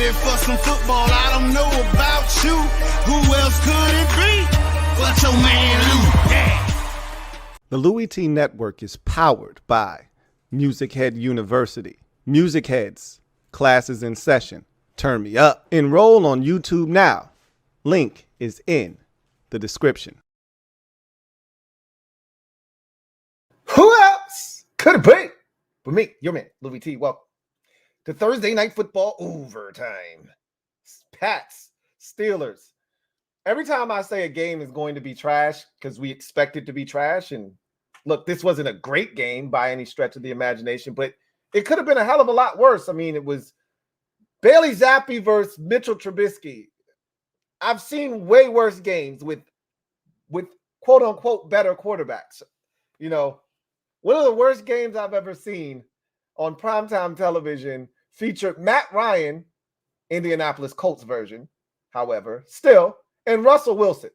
ready for some football. I don't know about you. Who else could it be but your man Lou? Yeah. The LouieTeeNetwork is powered by MusicHead University. MusicHeads, classes in session. Turn me up. Enroll on YouTube now. Link is in the description. Who else could it be but me, your man, Louie T. Welcome to Thursday Night Football overtime. Pats, Steelers. Every time I say a game is going to be trash because we expect it to be trash, and look, this wasn't a great game by any stretch of the imagination, but it could have been a hell of a lot worse. I mean, it was Bailey Zappe versus Mitchell Trubisky. I've seen way worse games with quote unquote better quarterbacks. You know, one of the worst games I've ever seen on primetime television featured Matt Ryan, Indianapolis Colts version, however, still, and Russell Wilson,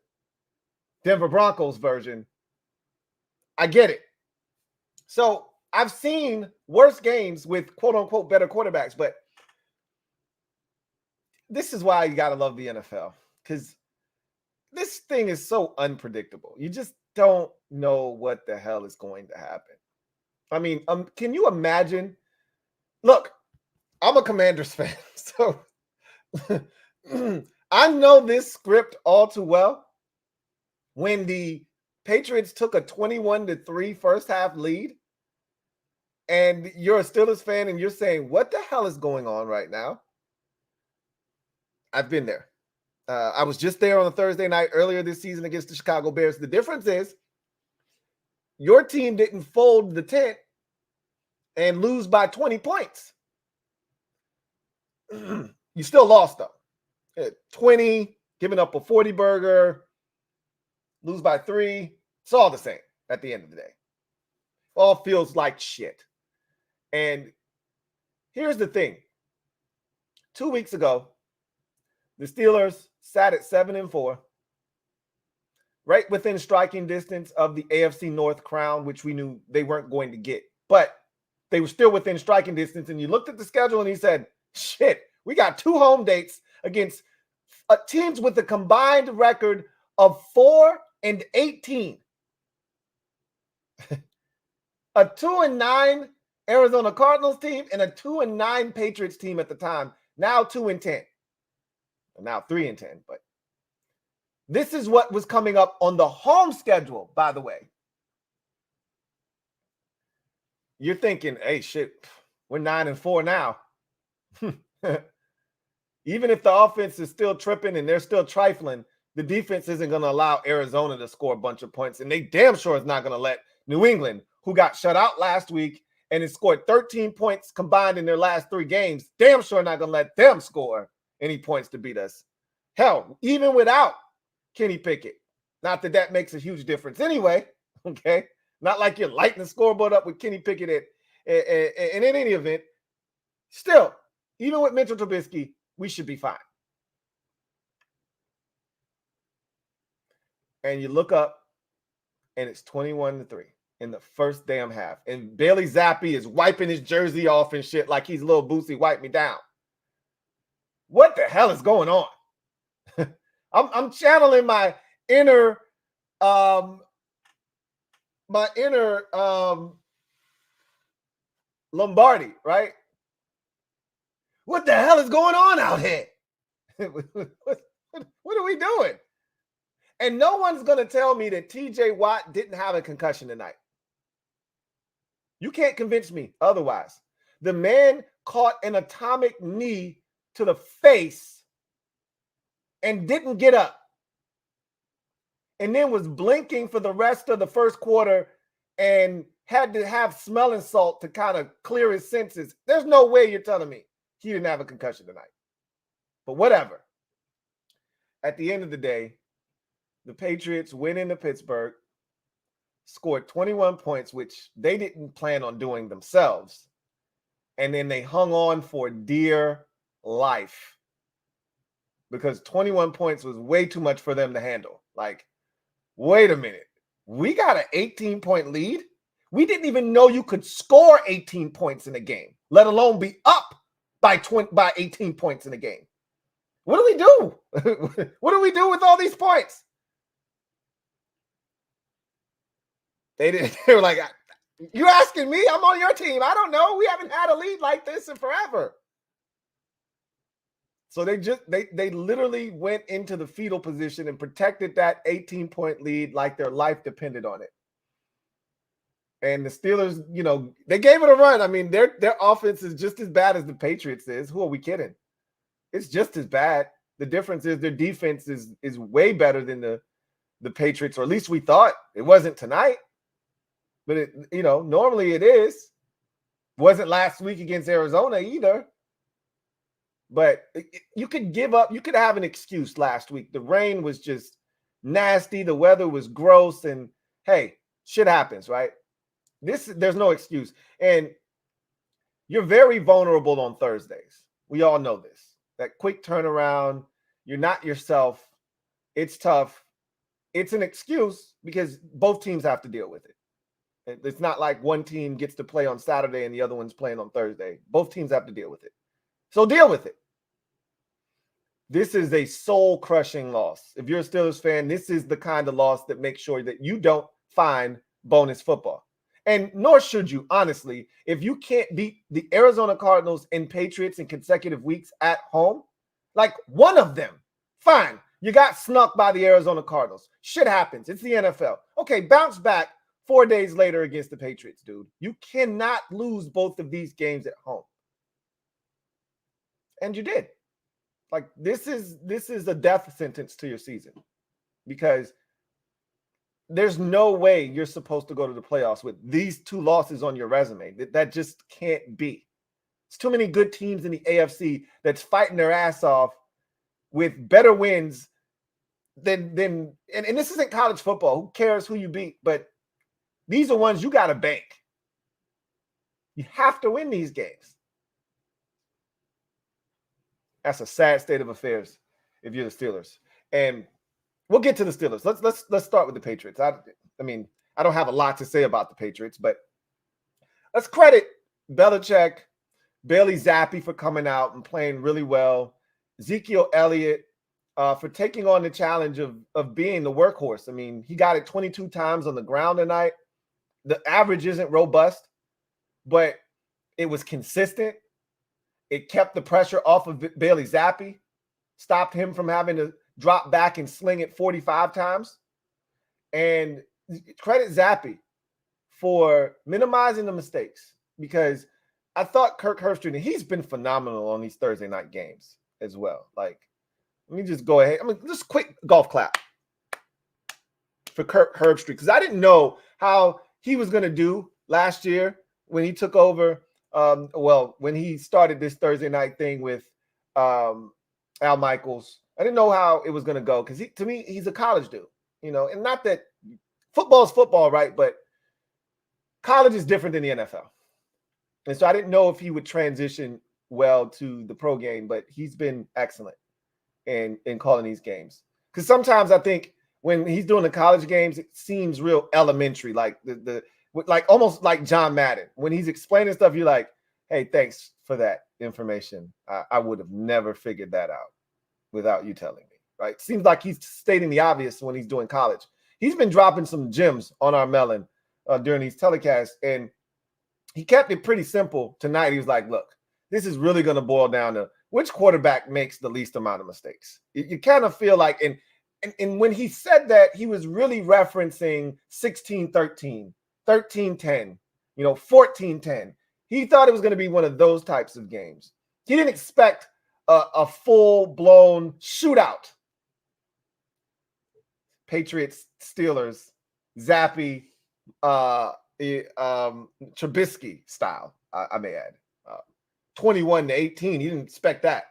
Denver Broncos version. I get it. So I've seen worse games with quote unquote better quarterbacks, but this is why you got to love the NFL, because this thing is so unpredictable. You just don't know what the hell is going to happen. I mean, can you imagine? Look, I'm a Commanders fan, so I know this script all too well. When the Patriots took a 21-3 first half lead, and you're a Steelers fan and you're saying, what the hell is going on right now? I've been there. I was just there on a Thursday night earlier this season against the Chicago Bears. The difference is your team didn't fold the tent and lose by 20 points. You still lost, though. 20, giving up a 40 burger, lose by 3. It's all the same at the end of the day. All feels like shit. And here's the thing. 2 weeks ago, the Steelers sat at 7-4, right within striking distance of the AFC North crown, which we knew they weren't going to get. But they were still within striking distance. And you looked at the schedule and he said, shit, we got 2 home dates against teams with a combined record of 4-18. A 2-9 Arizona Cardinals team and a 2-9 Patriots team at the time. Now 2-10. Now 3-10. But this is what was coming up on the home schedule, by the way. You're thinking, hey, shit, we're 9-4 now. Even if the offense is still tripping and they're still trifling, the defense isn't going to allow Arizona to score a bunch of points. And they damn sure is not going to let New England, who got shut out last week and has scored 13 points combined in their last 3 games, damn sure not going to let them score any points to beat us. Hell, even without Kenny Pickett. Not that that makes a huge difference anyway, okay? Not like you're lighting the scoreboard up with Kenny Pickett in any event. Still, even with Mitchell Trubisky, we should be fine. And you look up, and it's 21-3 in the first damn half. And Bailey Zappe is wiping his jersey off and shit like he's little Boosie, wipe me down. What the hell is going on? I'm channeling my inner Lombardi, right? What the hell is going on out here? What are we doing? And no one's going to tell me that TJ Watt didn't have a concussion tonight. You can't convince me otherwise. The man caught an atomic knee to the face and didn't get up. And then was blinking for the rest of the first quarter and had to have smelling salt to kind of clear his senses. There's no way you're telling me he didn't have a concussion tonight. But whatever. At the end of the day, the Patriots went into Pittsburgh, scored 21 points, which they didn't plan on doing themselves. And then they hung on for dear life because 21 points was way too much for them to handle. Like, wait a minute. We got an 18-point lead? We didn't even know you could score 18 points in a game, let alone be up by 18 points in a game. What do we do? What do we do with all these points? They were like, "You asking me? I'm on your team. I don't know. We haven't had a lead like this in forever." So they literally went into the fetal position and protected that 18-point lead like their life depended on it. And the Steelers, they gave it a run. I mean, their offense is just as bad as the Patriots is. Who are we kidding? It's just as bad. The difference is their defense is way better than the Patriots, or at least we thought. It wasn't tonight, but normally it is. Wasn't last week against Arizona either. But you could give up. You could have an excuse last week. The rain was just nasty. The weather was gross. And hey, shit happens, right? There's no excuse. And you're very vulnerable on Thursdays. We all know this. That quick turnaround. You're not yourself. It's tough. It's an excuse because both teams have to deal with it. It's not like one team gets to play on Saturday and the other one's playing on Thursday. Both teams have to deal with it. So deal with it. This is a soul-crushing loss. If you're a Steelers fan, this is the kind of loss that makes sure that you don't find bonus football. And nor should you, honestly. If you can't beat the Arizona Cardinals and Patriots in consecutive weeks at home, like one of them, fine. You got snuck by the Arizona Cardinals. Shit happens. It's the NFL. Okay, bounce back 4 days later against the Patriots, dude. You cannot lose both of these games at home. And you did. Like, this is a death sentence to your season because there's no way you're supposed to go to the playoffs with these two losses on your resume. That just can't be. It's too many good teams in the AFC that's fighting their ass off with better wins than and this isn't college football. Who cares who you beat? But these are ones you got to bank. You have to win these games. That's a sad state of affairs if you're the Steelers. And we'll get to the Steelers. Let's start with the Patriots. I mean, I don't have a lot to say about the Patriots, but let's credit Belichick, Bailey Zappe for coming out and playing really well, Ezekiel Elliott for taking on the challenge of being the workhorse. I mean, he got it 22 times on the ground tonight. The average isn't robust, but it was consistent. It kept the pressure off of Bailey Zappe, stopped him from having to drop back and sling it 45 times. And credit Zappe for minimizing the mistakes because I thought Kirk Herbstreit, and he's been phenomenal on these Thursday night games as well. Like, let me just go ahead. Just quick golf clap for Kirk Herbstreit because I didn't know how he was going to do last year when he took over. When he started this Thursday night thing with Al Michaels, I didn't know how it was going to go because to me, he's a college dude, and not that football is football, right? But college is different than the NFL. And so I didn't know if he would transition well to the pro game, but he's been excellent in calling these games. Because sometimes I think when he's doing the college games, it seems real elementary, like like almost like John Madden. When he's explaining stuff, you're like, hey, thanks for that information. I would have never figured that out without you telling me, right? Seems like he's stating the obvious when he's doing college. He's been dropping some gems on our melon during these telecasts, and he kept it pretty simple tonight. He was like, look, this is really going to boil down to which quarterback makes the least amount of mistakes. You kind of feel like, and when he said that, he was really referencing 16-13. 13-10, 14-10. He thought it was going to be one of those types of games. He didn't expect a full-blown shootout. Patriots, Steelers, Zappe, Trubisky style, I may add. 21-18. He didn't expect that.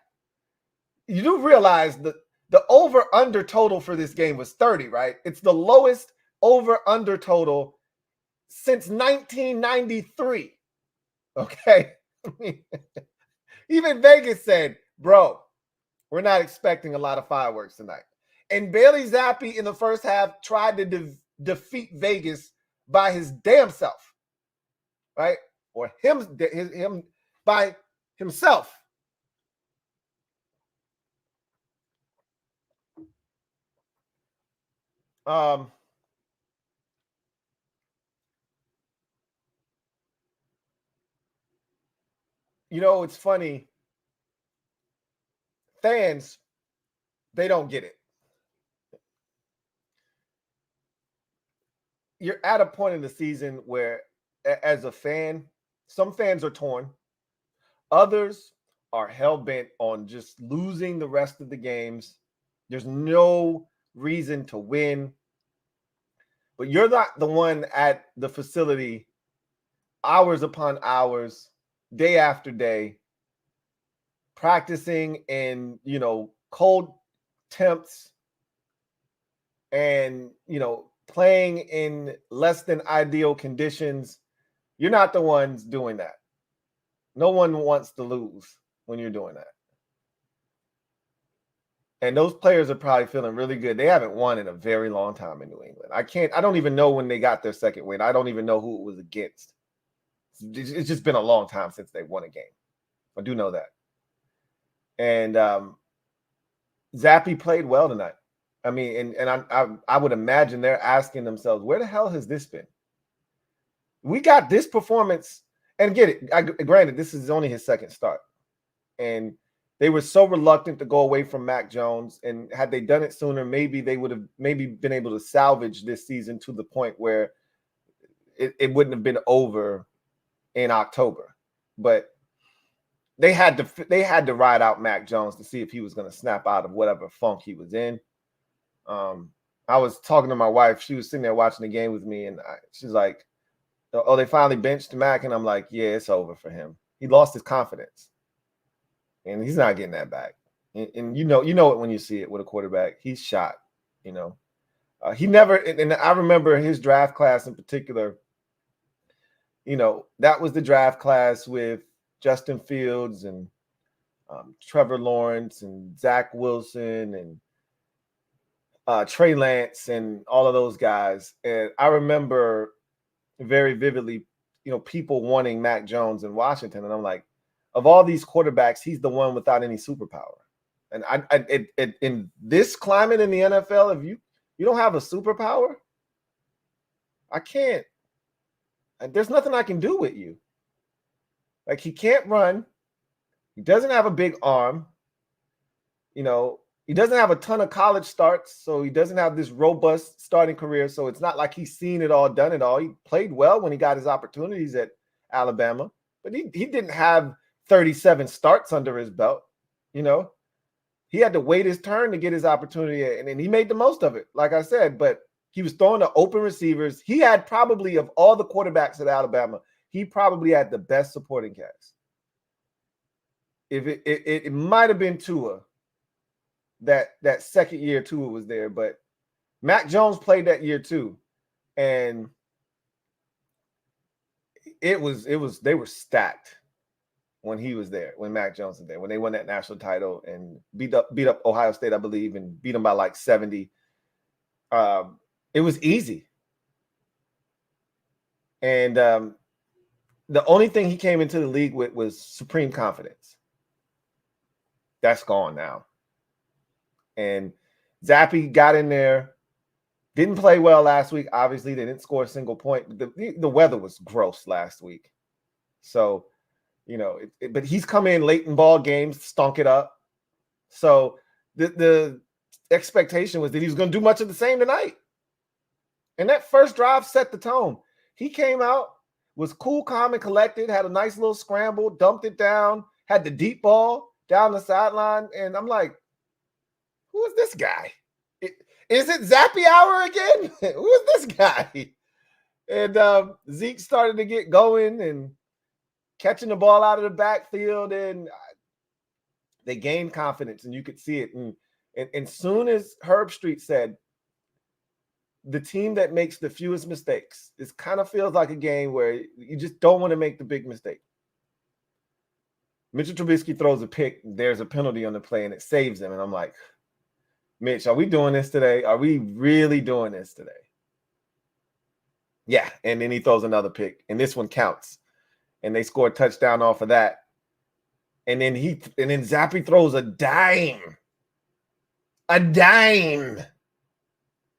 You do realize that the over-under total for this game was 30, right? It's the lowest over-under total since 1993. Okay. I mean, even Vegas said, bro, we're not expecting a lot of fireworks tonight. And Bailey Zappe in the first half tried to defeat Vegas by his damn self, right? Or him by himself. It's funny. Fans, they don't get it. You're at a point in the season where, as a fan, some fans are torn. Others are hell-bent on just losing the rest of the games. There's no reason to win. But you're not the one at the facility hours upon hours, day after day, practicing in, cold temps and, playing in less than ideal conditions. You're not the ones doing that. No one wants to lose when you're doing that. And those players are probably feeling really good. They haven't won in a very long time in New England. I don't even know when they got their second win. I don't even know who it was against. It's just been a long time since they won a game. I do know that. And Zappe played well tonight. I mean, and I would imagine they're asking themselves, where the hell has this been? We got this performance, and get it. Granted, this is only his second start. And they were so reluctant to go away from Mac Jones. And had they done it sooner, maybe they would have been able to salvage this season to the point where it wouldn't have been over in October. But they had to ride out Mac Jones to see if he was going to snap out of whatever funk he was in. I was talking to my wife. She was sitting there watching the game with me, and she's like, "Oh, they finally benched Mac," and I'm like, "Yeah, it's over for him. He lost his confidence, and he's not getting that back." And you know it when you see it with a quarterback. He's shot. He never. And I remember his draft class in particular. That was the draft class with Justin Fields and Trevor Lawrence and Zach Wilson and Trey Lance and all of those guys. And I remember very vividly, people wanting Mac Jones in Washington. And I'm like, of all these quarterbacks, he's the one without any superpower. And in this climate in the NFL, if you don't have a superpower, I can't. There's nothing I can do with you. Like, he can't run. He doesn't have a big arm. He doesn't have a ton of college starts, so he doesn't have this robust starting career. So it's not like he's seen it all, done it all. He played well when he got his opportunities at Alabama, but he didn't have 37 starts under his belt. He had to wait his turn to get his opportunity, and he made the most of it, like I said. But he was throwing to open receivers. He had probably, of all the quarterbacks at Alabama, he probably had the best supporting cast. If it might have been Tua. That second year Tua was there, but Mac Jones played that year too, and they were stacked when he was there, when Mac Jones was there, when they won that national title and beat up Ohio State, I believe, and beat them by like 70. It was easy, and the only thing he came into the league with was supreme confidence. That's gone now. And Zappe got in there, didn't play well last week. Obviously, they didn't score a single point. The weather was gross last week. So, but he's come in late in ball games, stunk it up. So the expectation was that he was going to do much of the same tonight. And that first drive set the tone. He came out, was cool, calm, and collected, had a nice little scramble, dumped it down, had the deep ball down the sideline. And I'm like, who is this guy? Is it Zappe hour again? Who is this guy? And Zeke started to get going and catching the ball out of the backfield, and they gained confidence, and you could see it. And soon as Herb Street said, the team that makes the fewest mistakes, this kind of feels like a game where you just don't want to make the big mistake. Mitchell Trubisky throws a pick. There's a penalty on the play, and it saves him. And I'm like, Mitch, are we doing this today? Are we really doing this today? Yeah. And then he throws another pick, and this one counts. And they score a touchdown off of that. And then Zappe throws a dime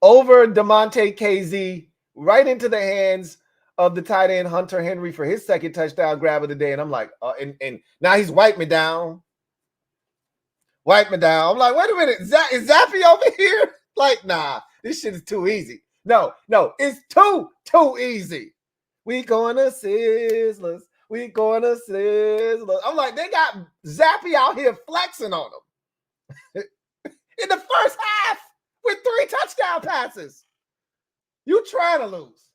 over DeMonte KZ, right into the hands of the tight end Hunter Henry for his second touchdown grab of the day. And I'm like, and now he's wiped me down. Wipe me down. I'm like, wait a minute. Is Zappe over here? Like, nah, this shit is too easy. No, it's too easy. We going to Sizzlers. We going to Sizzlers. I'm like, they got Zappe out here flexing on them. In the first half with 3 touchdown passes. You trying to lose.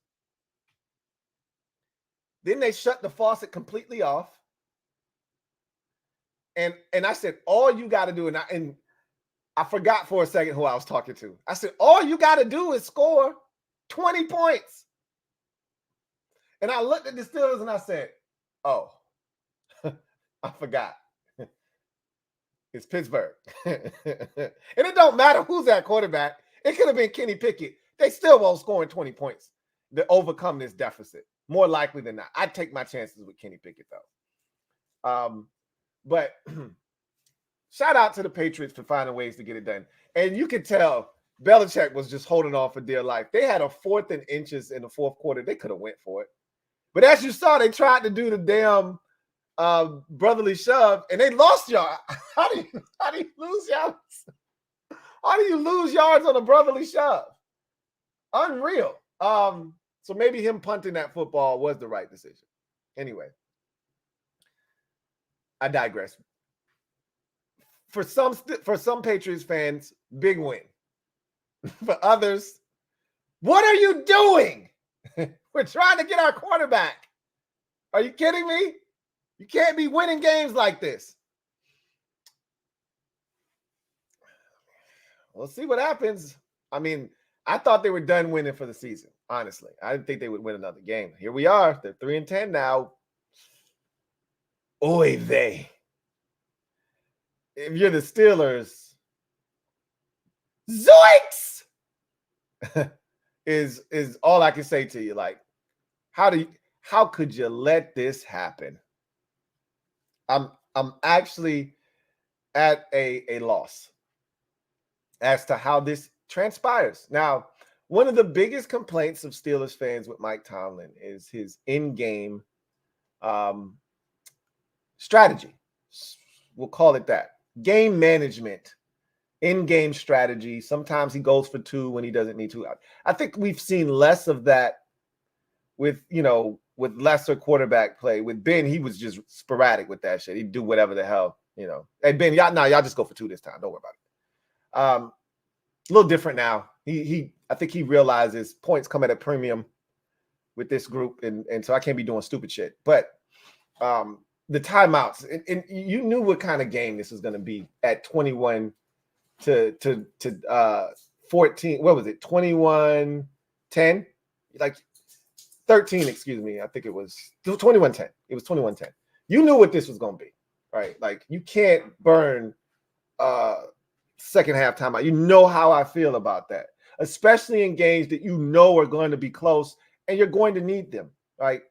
Then they shut the faucet completely off. And I said, all you got to do, and I forgot for a second who I was talking to. I said, all you got to do is score 20 points. And I looked at the Steelers and I said, oh, I forgot. It's Pittsburgh. And it don't matter who's at quarterback. It could have been Kenny Pickett. They still won't score 20 points to overcome this deficit. More likely than not. I'd take my chances with Kenny Pickett, though. But shout out to the Patriots for finding ways to get it done. And you can tell Belichick was just holding on for dear life. They had a 4th and inches in the fourth quarter. They could have went for it. But as you saw, they tried to do the damn brotherly shove, and they lost yards. How do you lose yards? How do you lose yards on a brotherly shove? Unreal. So maybe him punting that football was the right decision. Anyway, I digress. For some Patriots fans, big win. For others, what are you doing? We're trying to get our quarterback. Are you kidding me? You can't be winning games like this. We'll see what happens. I mean, I thought they were done winning for the season, honestly. I didn't think they would win another game. Here we are. They're 3-10 now. Oy vey. If you're the Steelers, zoinks is all I can say to you. Like, how could you let this happen? I'm actually at a loss as to how this transpires. Now, one of the biggest complaints of Steelers fans with Mike Tomlin is his in-game strategy. We'll call it that. Game management, in-game strategy. Sometimes he goes for 2 when he doesn't need to. I think we've seen less of that with lesser quarterback play. With Ben, he was just sporadic with that shit. He'd do whatever the hell, Hey, Ben, y'all just go for 2 this time. Don't worry about it. A little different now. I think he realizes points come at a premium with this group, and so I can't be doing stupid shit. But the timeouts, and you knew what kind of game this was going to be at 21 to 14. What was it? 21-10? Like 13, excuse me. I think it was 21-10. It was 21-10. You knew what this was going to be, right? Like, you can't burn second half timeout. You know how I feel about that, especially in games that you know are going to be close and you're going to need them, right?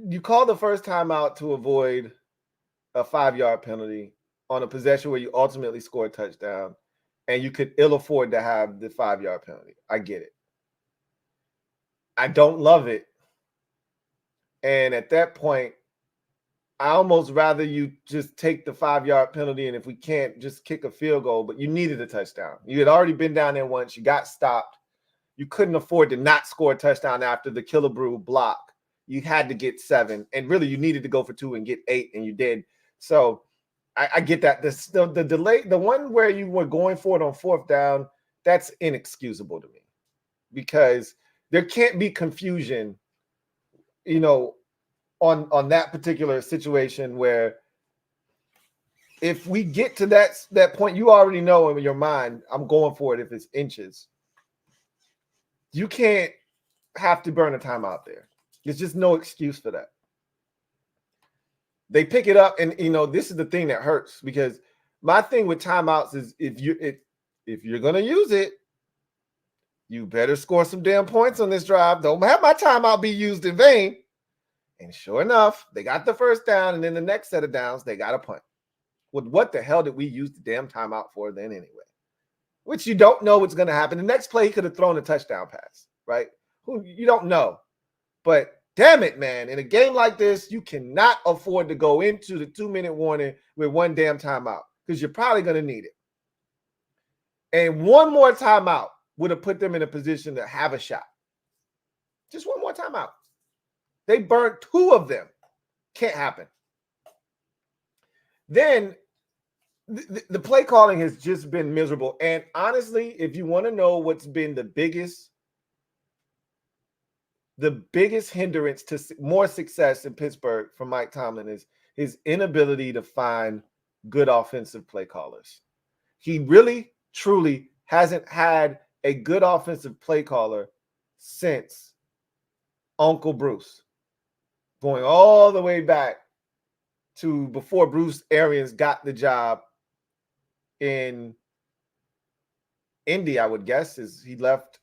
You call the first timeout to avoid a 5-yard penalty on a possession where you ultimately score a touchdown, and you could ill afford to have the 5-yard penalty. I get it. I don't love it. And at that point, I almost rather you just take the 5-yard penalty, and if we can't, just kick a field goal. But you needed a touchdown. You had already been down there once. You got stopped. You couldn't afford to not score a touchdown after the Killebrew block. You had to get 7, and really you needed to go for 2 and get 8, and you did. So I get that. The delay, the one where you were going for it on 4th down, that's inexcusable to me, because there can't be confusion, on that particular situation where if we get to that point, you already know in your mind, I'm going for it if it's inches. You can't have to burn a timeout there. There's just no excuse for that. They pick it up, and this is the thing that hurts, because my thing with timeouts is if you're gonna use it, you better score some damn points on this drive. Don't have my timeout be used in vain. And sure enough, they got the first down, and then the next set of downs, they got a punt. Well, what the hell did we use the damn timeout for then anyway? Which you don't know what's going to happen. The next play, he could have thrown a touchdown pass, right? You don't know. But damn it, man. In a game like this, you cannot afford to go into the 2-minute warning with one damn timeout because you're probably going to need it. And one more timeout would have put them in a position to have a shot. Just one more timeout. They burned 2 of them. Can't happen. Then the play calling has just been miserable. And honestly, if you want to know what's been the biggest hindrance to more success in Pittsburgh from Mike Tomlin is his inability to find good offensive play callers. He really, truly hasn't had a good offensive play caller since Uncle Bruce, going all the way back to before Bruce Arians got the job in Indy, I would guess, is he left.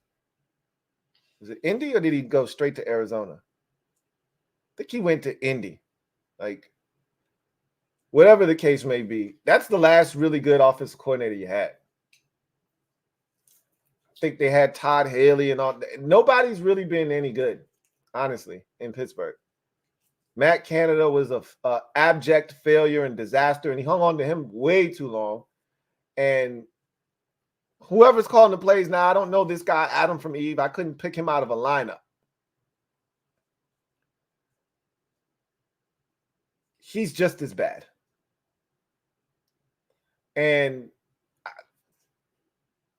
Was it Indy or did he go straight to Arizona? I think he went to Indy. Like, whatever the case may be, that's the last really good offensive coordinator you had. I think they had Todd Haley and all. Nobody's really been any good, honestly, in Pittsburgh. Matt Canada was a abject failure and disaster, and he hung on to him way too long. And whoever's calling the plays now, I don't know this guy, Adam from Eve. I couldn't pick him out of a lineup. He's just as bad. And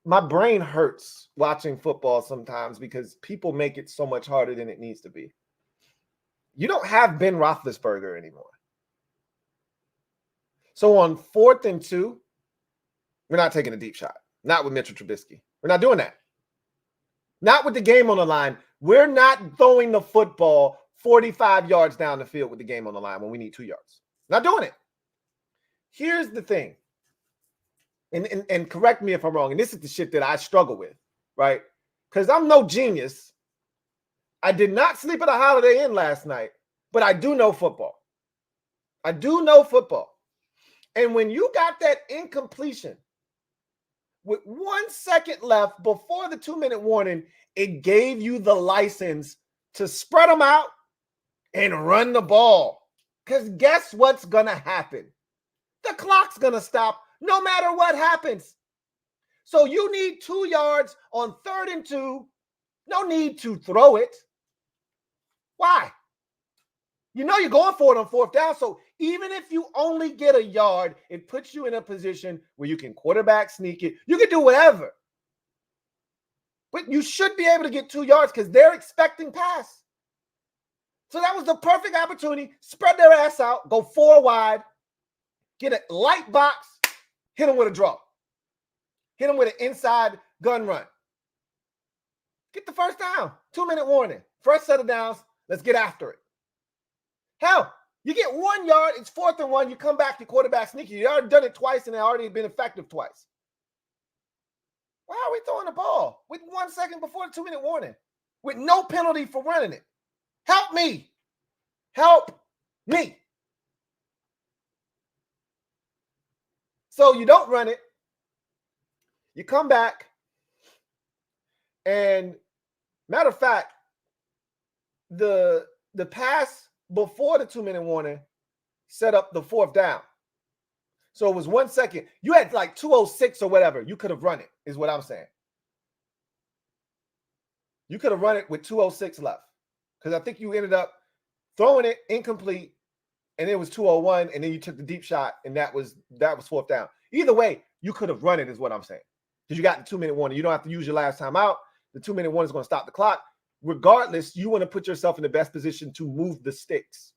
my brain hurts watching football sometimes because people make it so much harder than it needs to be. You don't have Ben Roethlisberger anymore. So on 4th and 2, we're not taking a deep shot. Not with Mitchell Trubisky. We're not doing that. Not with the game on the line. We're not throwing the football 45 yards down the field with the game on the line when we need 2 yards. Not doing it. Here's the thing. And correct me if I'm wrong. And this is the shit that I struggle with, right? Because I'm no genius. I did not sleep at a Holiday Inn last night, but I do know football. I do know football. And when you got that incompletion with 1 second left before the 2-minute warning, it gave you the license to spread them out and run the ball. Because guess what's going to happen? The clock's going to stop no matter what happens. So you need 2 yards on 3rd and 2. No need to throw it. Why? You know you're going for it on 4th down. So even if you only get a yard, it puts you in a position where you can quarterback sneak it. You can do whatever. But you should be able to get 2 yards because they're expecting pass. So that was the perfect opportunity. Spread their ass out, go 4 wide, get a light box, hit them with a draw. Hit them with an inside gun run. Get the first down. 2-minute warning. First set of downs. Let's get after it. Hell, you get 1 yard. It's 4th and 1. You come back, your quarterback sneaky. You already done it twice, and it already been effective twice. Why are we throwing the ball with 1 second before the 2-minute warning with no penalty for running it? Help me. Help me. So you don't run it. You come back. And matter of fact, the pass before the 2-minute warning set up the 4th down. So it was 1 second. You had like 2:06 or whatever. You could have run it, is what I'm saying. You could have run it with 2:06 left. Because I think you ended up throwing it incomplete, and it was 2:01, and then you took the deep shot, and that was 4th down. Either way, you could have run it, is what I'm saying. Because you got the 2-minute warning. You don't have to use your last time out. The 2-minute warning is going to stop the clock. Regardless, you want to put yourself in the best position to move the sticks.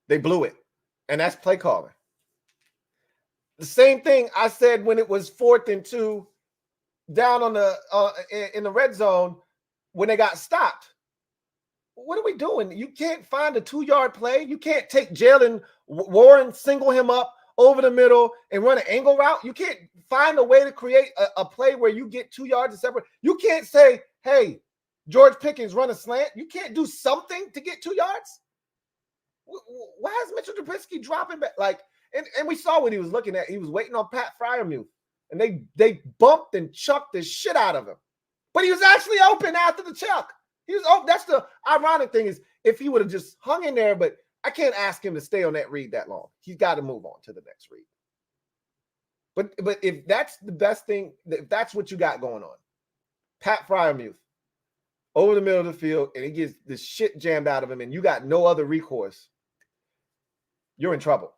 They blew it. And that's play calling. The same thing I said when it was 4th and 2 down on the in the red zone when they got stopped. What are we doing? You can't find a 2-yard play. You can't take Jalen Warren, single him up over the middle and run an angle route. You can't find a way to create a play where you get 2 yards to separate. You can't say, hey, George Pickens, run a slant. You can't do something to get 2 yards. Why is Mitchell Trubisky dropping back? Like, and we saw what he was looking at. He was waiting on Pat Fryermuth, and they bumped and chucked the shit out of him. But he was actually open after the chuck. He was open. That's the ironic thing is if he would have just hung in there, but I can't ask him to stay on that read that long. He's got to move on to the next read. But if that's the best thing, if that's what you got going on, Pat Fryermuth over the middle of the field, and he gets the shit jammed out of him, and you got no other recourse, you're in trouble.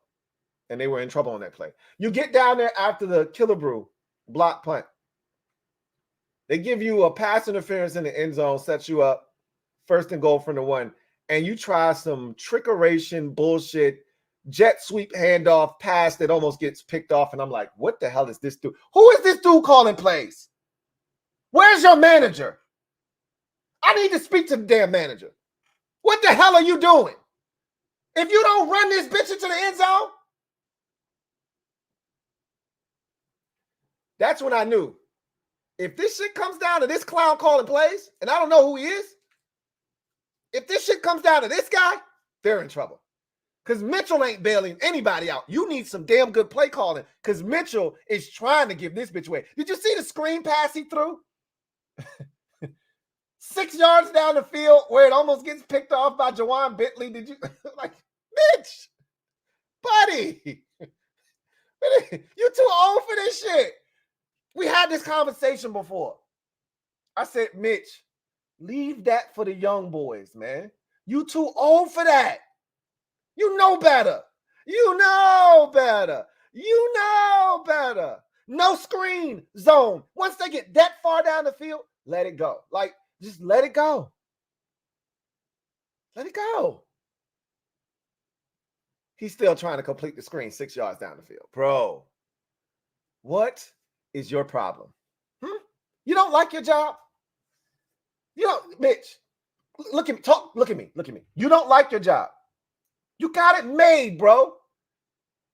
And they were in trouble on that play. You get down there after the Killebrew block punt. They give you a pass interference in the end zone, sets you up, 1st and goal from the 1, and you try some trickeration bullshit, jet sweep handoff pass that almost gets picked off, and I'm like, what the hell is this dude? Who is this dude calling plays? Where's your manager? I need to speak to the damn manager. What the hell are you doing? If you don't run this bitch into the end zone, that's when I knew. If this shit comes down to this clown calling plays, and I don't know who he is, if this shit comes down to this guy, they're in trouble. Because Mitchell ain't bailing anybody out. You need some damn good play calling because Mitchell is trying to give this bitch away. Did you see the screen pass he threw? 6 yards down the field where it almost gets picked off by Jawan Bentley. Did you like, Mitch, buddy, you too old for this shit. We had this conversation before. I said, Mitch, leave that for the young boys, man. You too old for that. You know better. You know better. You know better. No screen zone. Once they get that far down the field, let it go. Like, just let it go. Let it go. He's still trying to complete the screen 6 yards down the field. Bro, what is your problem? You don't like your job? You don't, Mitch, look at me. Look at me. Look at me. You don't like your job. You got it made, bro.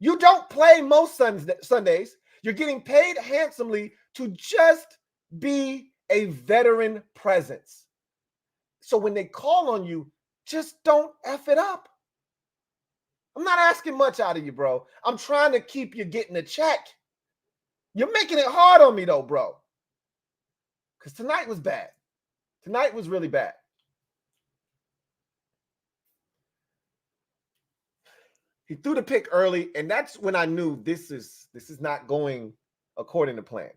You don't play most Sundays. You're getting paid handsomely to just be a veteran presence. So when they call on you, just don't F it up. I'm not asking much out of you, bro. I'm trying to keep you getting a check. You're making it hard on me, though, bro. Because tonight was bad. Tonight was really bad. He threw the pick early, and that's when I knew this is not going according to plan.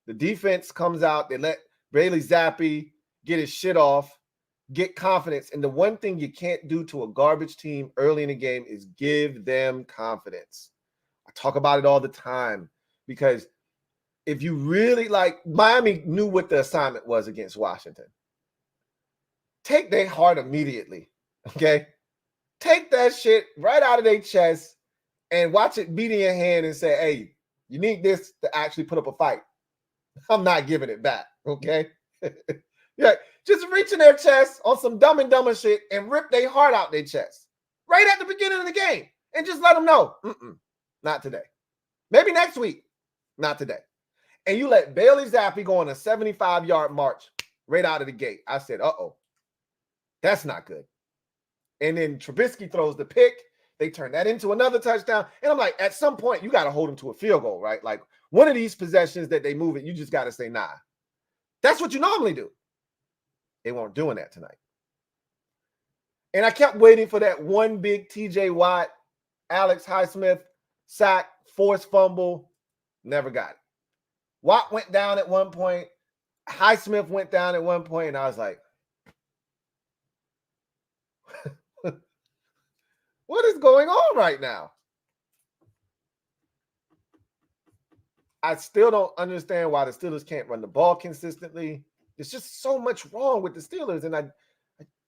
The defense comes out. They let Bailey Zappe get his shit off, get confidence. And the one thing you can't do to a garbage team early in the game is give them confidence. I talk about it all the time because if you really like, Miami knew what the assignment was against Washington. Take their heart immediately, okay? Take that shit right out of their chest and watch it beat in your hand and say, hey, you need this to actually put up a fight. I'm not giving it back, okay? Yeah, just reach in their chest on some dumb and dumber shit and rip their heart out their chest right at the beginning of the game and just let them know, not today. Maybe next week, not today. And you let Bailey Zappe go on a 75-yard march right out of the gate. I said, uh-oh, that's not good. And then Trubisky throws the pick. They turn that into another touchdown. And I'm like, at some point, you got to hold them to a field goal, right? Like one of these possessions that they move it, you just got to say, nah. That's what you normally do. They weren't doing that tonight. And I kept waiting for that one big TJ Watt, Alex Highsmith sack, forced fumble. Never got it. Watt went down at one point. Highsmith went down at one point, and I was like, what is going on right now? I still don't understand why the Steelers can't run the ball consistently. There's just so much wrong with the Steelers. And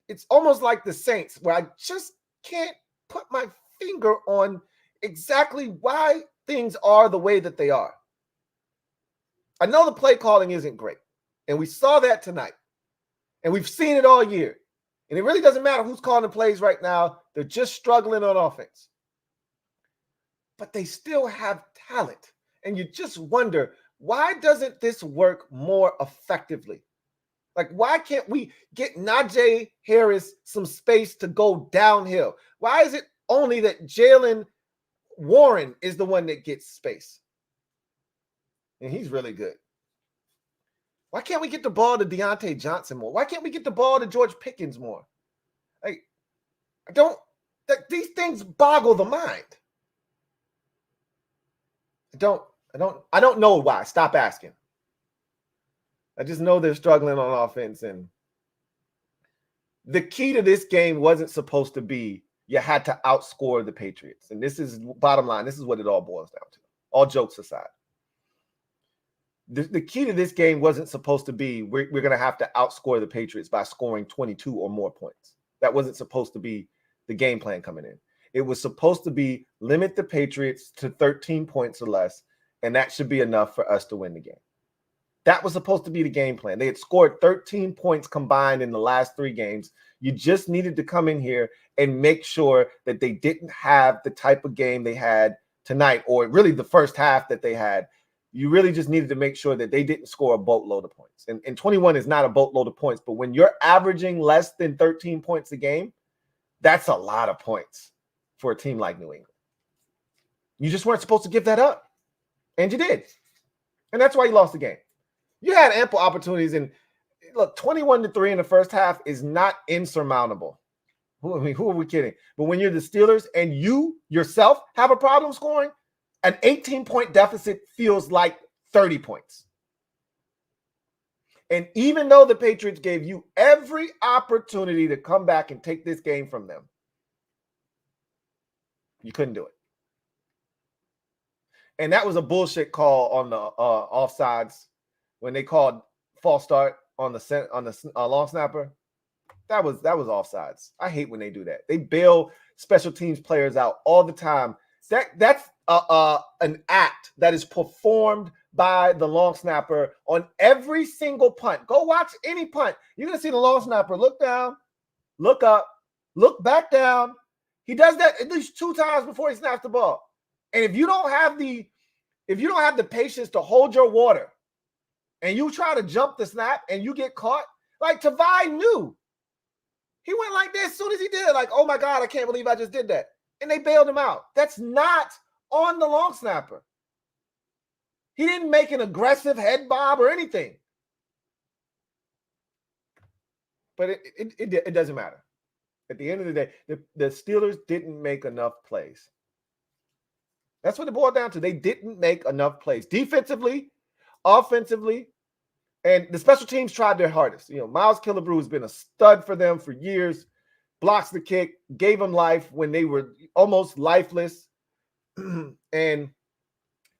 it's almost like the Saints, where I just can't put my finger on exactly why things are the way that they are. I know the play calling isn't great. And we saw that tonight. And we've seen it all year. And it really doesn't matter who's calling the plays right now. They're just struggling on offense. But they still have talent. And you just wonder, why doesn't this work more effectively? Like, why can't we get Najee Harris some space to go downhill? Why is it only that Jalen Warren is the one that gets space. And he's really good. Why can't we get the ball to Deontay Johnson more? Why can't we get the ball to George Pickens more? Like, these things boggle the mind. I don't know why. Stop asking. I just know they're struggling on offense. And the key to this game wasn't supposed to be you had to outscore the Patriots. And this is bottom line. This is what it all boils down to. All jokes aside. The key to this game wasn't supposed to be we're going to have to outscore the Patriots by scoring 22 or more points. That wasn't supposed to be the game plan coming in. It was supposed to be limit the Patriots to 13 points or less, and that should be enough for us to win the game. That was supposed to be the game plan. They had scored 13 points combined in the last 3 games. You just needed to come in here and make sure that they didn't have the type of game they had tonight, or really the first half that they had. You really just needed to make sure that they didn't score a boatload of points. And 21 is not a boatload of points, but when you're averaging less than 13 points a game, that's a lot of points for a team like New England. You just weren't supposed to give that up. And you did. And that's why you lost the game. You had ample opportunities. And look, 21-3 in the first half is not insurmountable. Who are we kidding? But when you're the Steelers and you yourself have a problem scoring, an 18-point deficit feels like 30 points. And even though the Patriots gave you every opportunity to come back and take this game from them, you couldn't do it. And that was a bullshit call on the offsides when they called false start on the long snapper. That was offsides. I hate when they do that. They bail special teams players out all the time. That's an act that is performed by the long snapper on every single punt. Go watch any punt. You're going to see the long snapper look down, look up, look back down. He does that at least 2 times before he snaps the ball. And if you don't have the patience to hold your water and you try to jump the snap and you get caught, like Tavai knew. He went like this as soon as he did, like, oh my God, I can't believe I just did that. And they bailed him out. That's not on the long snapper. He didn't make an aggressive head bob or anything. But it doesn't matter. At the end of the day, the Steelers didn't make enough plays. That's what it boiled down to. They didn't make enough plays. Defensively, offensively, and the special teams tried their hardest. You know, Miles Killebrew has been a stud for them for years. Blocks the kick, gave them life when they were almost lifeless. And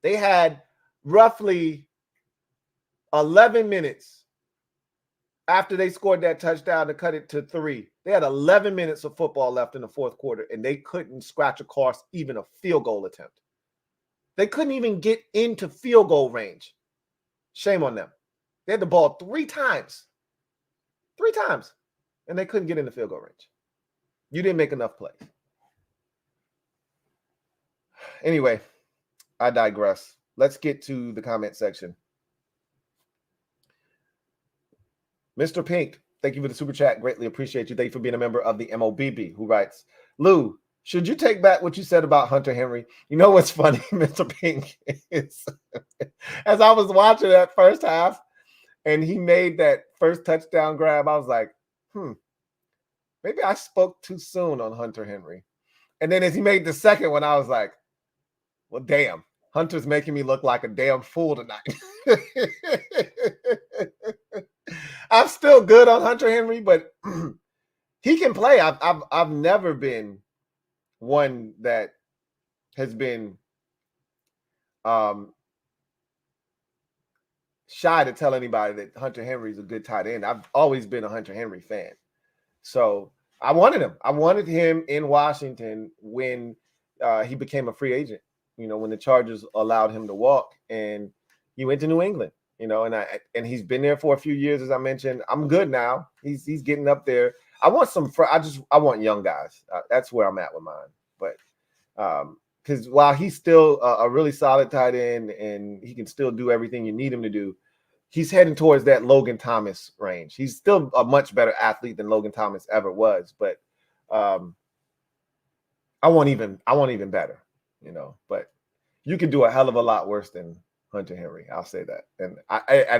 they had roughly 11 minutes after they scored that touchdown to cut it to 3. They had 11 minutes of football left in the fourth quarter, and they couldn't scratch across even a field goal attempt. They couldn't even get into field goal range. Shame on them. They had the ball 3 times. 3 times. And they couldn't get into field goal range. You didn't make enough plays. Anyway, I digress. Let's get to the comment section. Mr. Pink, thank you for the super chat. Greatly appreciate you. Thank you for being a member of the MOBB, who writes, Lou, should you take back what you said about Hunter Henry? You know what's funny, Mr. Pink, is as I was watching that first half and he made that first touchdown grab, I was like, maybe I spoke too soon on Hunter Henry. And then as he made the second one, I was like, well, damn, Hunter's making me look like a damn fool tonight. I'm still good on Hunter Henry, but he can play. I've never been one that has been shy to tell anybody that Hunter Henry is a good tight end. I've always been a Hunter Henry fan. So I wanted him. I wanted him in Washington when he became a free agent, you know, when the Chargers allowed him to walk, and he went to New England, you know, and he's been there for a few years, as I mentioned. I'm good now. He's getting up there. I want I want young guys. That's where I'm at with mine. But because while he's still a really solid tight end and he can still do everything you need him to do, he's heading towards that Logan Thomas range. He's still a much better athlete than Logan Thomas ever was. But I want even better, but you can do a hell of a lot worse than Hunter Henry. I'll say that. And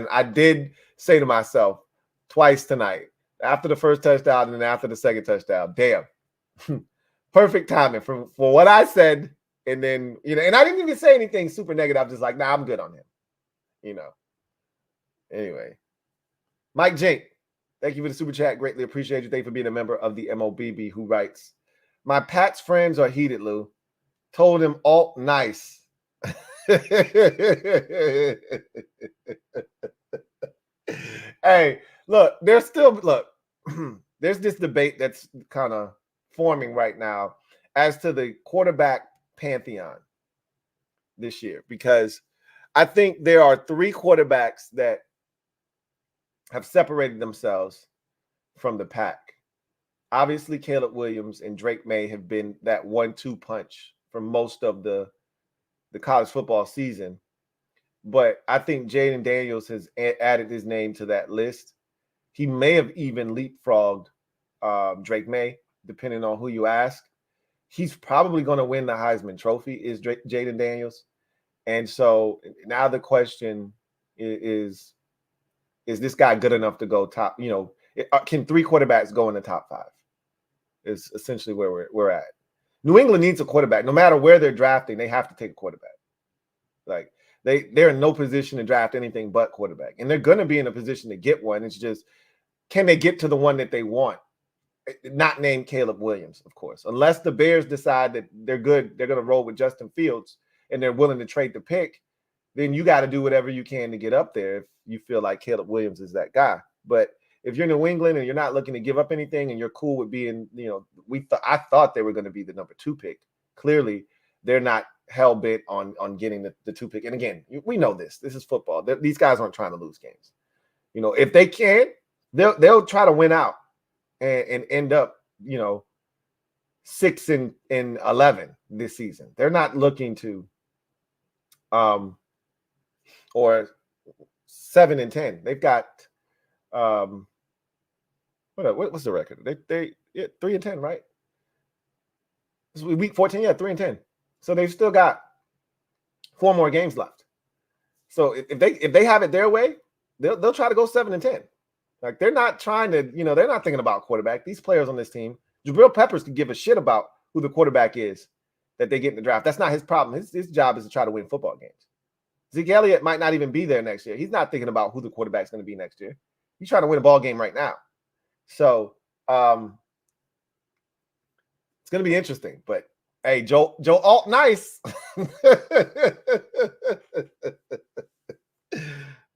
I did say to myself twice tonight, after the first touchdown and then after the second touchdown, damn, perfect timing for what I said. And then, and I didn't even say anything super negative. I'm just like, nah, I'm good on him, Anyway, Mike Jink, thank you for the super chat. Greatly appreciate you. Thank you for being a member of the MOBB, who writes, my Pats friends are heated, Lou. Told him alt nice. Hey, look, there's this debate that's kind of forming right now as to the quarterback pantheon this year, because I think there are three quarterbacks that have separated themselves from the pack. Obviously, Caleb Williams and Drake May have been that 1-2 punch for most of the college football season. But I think Jaden Daniels has added his name to that list. He may have even leapfrogged Drake May, depending on who you ask. He's probably going to win the Heisman Trophy, is Jaden Daniels. And so now the question is this guy good enough to go top? Can three quarterbacks go in the top five? Is essentially where we're at. New England needs a quarterback. No matter where they're drafting, they have to take a quarterback. Like they're in no position to draft anything but quarterback. And they're going to be in a position to get one. It's just, can they get to the one that they want? Not named Caleb Williams, of course. Unless the Bears decide that they're good, they're going to roll with Justin Fields and they're willing to trade the pick, then you got to do whatever you can to get up there if you feel like Caleb Williams is that guy. But if you're New England and you're not looking to give up anything and you're cool with being, I thought they were going to be the number 2 pick. Clearly, they're not hell bent on getting the 2 pick. And again, we know this. This is football. These guys aren't trying to lose games. If they can, they'll try to win out and end up, 6-11 this season. They're not looking to, or 7-10. They've got, what's the record? They 3-10, right? This is week 14, 3-10. So they've still got 4 more games left. So if they have it their way, they'll try to go 7-10. Like they're not trying to, they're not thinking about quarterback. These players on this team, Jabril Peppers could give a shit about who the quarterback is that they get in the draft. That's not his problem. His job is to try to win football games. Zeke Elliott might not even be there next year. He's not thinking about who the quarterback's going to be next year. He's trying to win a ball game right now. So it's going to be interesting. But hey, Joe Alt, nice.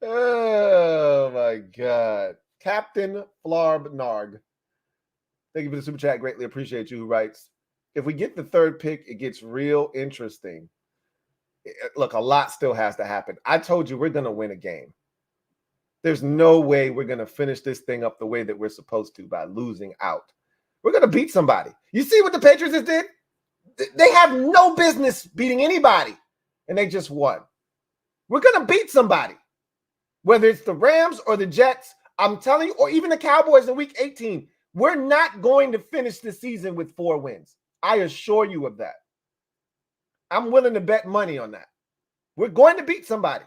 Oh my God. Captain Flarb Narg. Thank you for the super chat. Greatly appreciate you. Who writes, if we get the 3rd pick, it gets real interesting. Look, a lot still has to happen. I told you we're going to win a game. There's no way we're going to finish this thing up the way that we're supposed to by losing out. We're going to beat somebody. You see what the Patriots just did? They have no business beating anybody, and they just won. We're going to beat somebody, whether it's the Rams or the Jets, I'm telling you, or even the Cowboys in week 18. We're not going to finish the season with 4 wins. I assure you of that. I'm willing to bet money on that. We're going to beat somebody.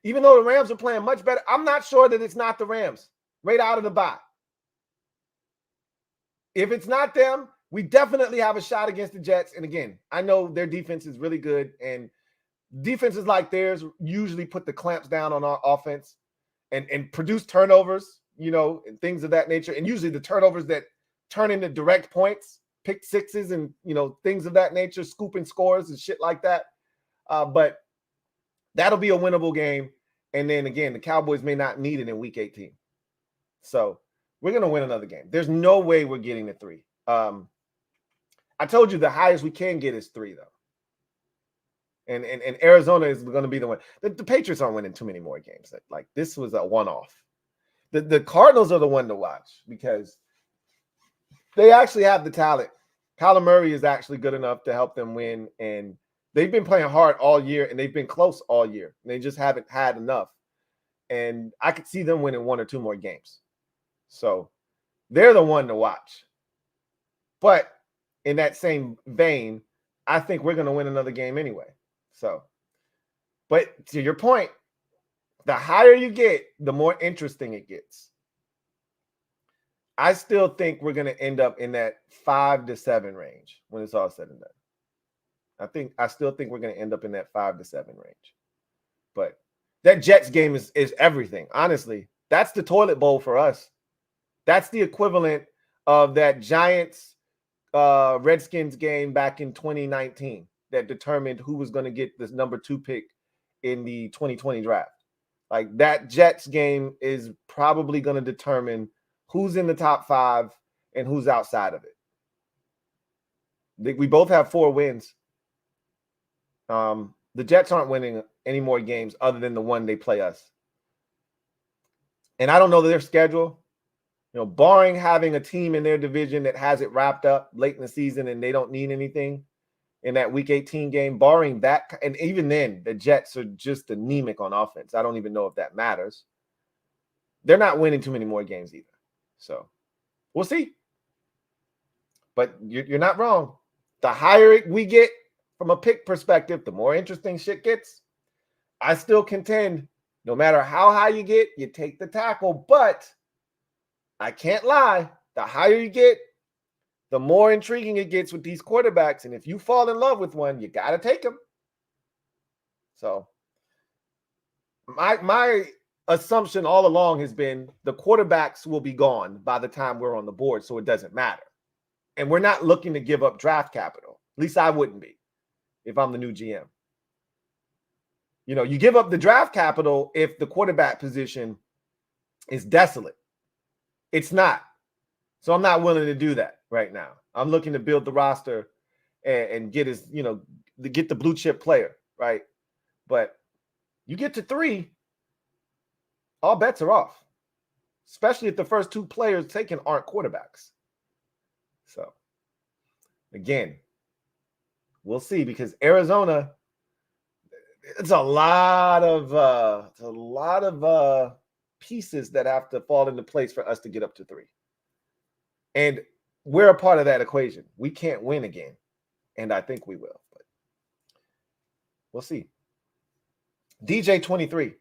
Even though the Rams are playing much better, I'm not sure that it's not the Rams right out of the bye. If it's not them, we definitely have a shot against the Jets. And again, I know their defense is really good, and defenses like theirs usually put the clamps down on our offense and produce turnovers, and things of that nature. And usually the turnovers that turn into direct points, pick sixes and, things of that nature, scooping scores and shit like that. But that'll be a winnable game. And then again, the Cowboys may not need it in week 18. So we're going to win another game. There's no way we're getting to 3. I told you the highest we can get is 3, though. And Arizona is going to be the one. The Patriots aren't winning too many more games. Like this was a one-off. The Cardinals are the one to watch because they actually have the talent. Kyler Murray is actually good enough to help them win, and they've been playing hard all year, and they've been close all year. And they just haven't had enough. And I could see them winning 1 or 2 more games. So they're the one to watch. But in that same vein, I think we're going to win another game anyway. So, but to your point, the higher you get, the more interesting it gets. I still think we're going to end up in that 5 to 7 range when it's all said and done. I still think we're going to end up in that 5 to 7 range. But that Jets game is everything. Honestly, that's the toilet bowl for us. That's the equivalent of that Giants Redskins game back in 2019 that determined who was going to get this number 2 pick in the 2020 draft. Like that Jets game is probably going to determine who's in the top 5 and who's outside of it. We both have 4 wins. The Jets aren't winning any more games other than the one they play us. And I don't know their schedule. You know, barring having a team in their division that has it wrapped up late in the season and they don't need anything in that Week 18 game, barring that, and even then, the Jets are just anemic on offense. I don't even know if that matters. They're not winning too many more games either. So we'll see. But you're not wrong. The higher we get from a pick perspective, the more interesting shit gets. I still contend, no matter how high you get, you take the tackle. But I can't lie. The higher you get, the more intriguing it gets with these quarterbacks. And if you fall in love with one, you got to take them. So my assumption all along has been the quarterbacks will be gone by the time we're on the board, so it doesn't matter. And we're not looking to give up draft capital. At least I wouldn't be if I'm the new GM. You know, you give up the draft capital if the quarterback position is desolate. It's not. So I'm not willing to do that right now. I'm looking to build the roster and get his, you know, get the blue chip player, right? But you get to 3, all bets are off, especially if the first 2 players taken aren't quarterbacks. So, again, we'll see, because Arizona, it's a lot of pieces that have to fall into place for us to get up to 3. And we're a part of that equation. We can't win again, and I think we will. But we'll see. DJ23,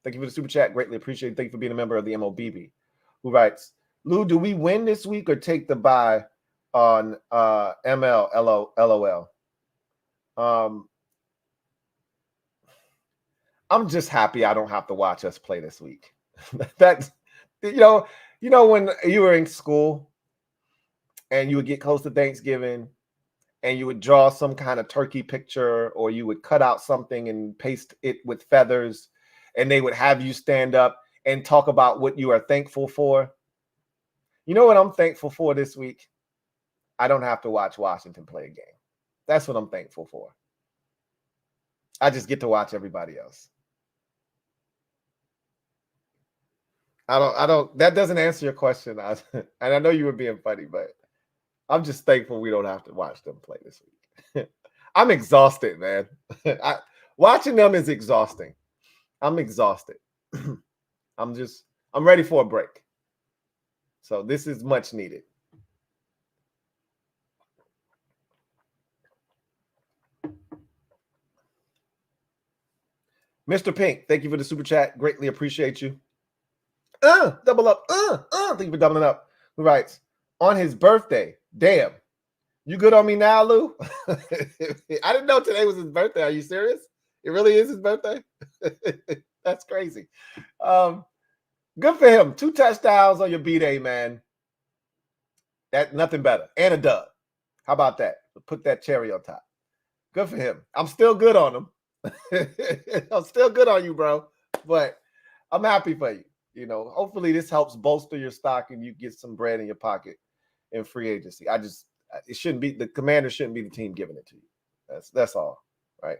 thank you for the super chat. Greatly appreciate it. Thank you for being a member of the MOBB. Who writes, Lou, do we win this week or take the bye on ML? LOL. I'm just happy I don't have to watch us play this week. That's, you know when you were in school and you would get close to Thanksgiving and you would draw some kind of turkey picture, or you would cut out something and paste it with feathers, and they would have you stand up and talk about what you are thankful for. You know what I'm thankful for this week? I don't have to watch Washington play a game. That's what I'm thankful for. I just get to watch everybody else. I don't, that doesn't answer your question. And I know you were being funny, but I'm just thankful we don't have to watch them play this week. I'm exhausted, man. Watching them is exhausting. I'm exhausted. I'm ready for a break. So this is much needed. Mr. Pink, thank you for the super chat. Greatly appreciate you. Double up. Thank you for doubling up. Who writes, on his birthday, damn, you good on me now, Lou? I didn't know today was his birthday. Are you serious? It really is his birthday? That's crazy. Good for him. 2 touchdowns on your B-Day, man. That nothing better. And a dub. How about that? Put that cherry on top. Good for him. I'm still good on him. I'm still good on you, bro. But I'm happy for you. You know, hopefully this helps bolster your stock and you get some bread in your pocket in free agency. It shouldn't be, the Commander shouldn't be the team giving it to you. That's all, right?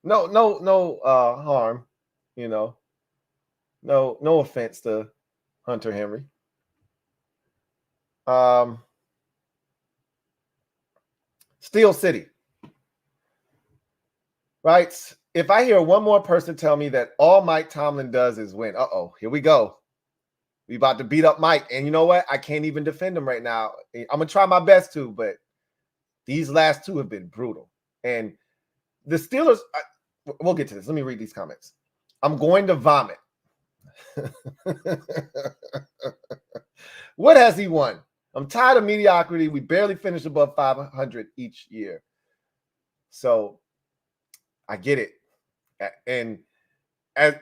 No harm, you know. No offense to Hunter Henry. Steel City. Right? If I hear one more person tell me that all Mike Tomlin does is win, here we go. We about to beat up Mike. And you know what? I can't even defend him right now. I'm going to try my best to, but these last two have been brutal. And the Steelers, we'll get to this. Let me read these comments. I'm going to vomit. What has he won? I'm tired of mediocrity. We barely finish above 500 each year. So I get it. And as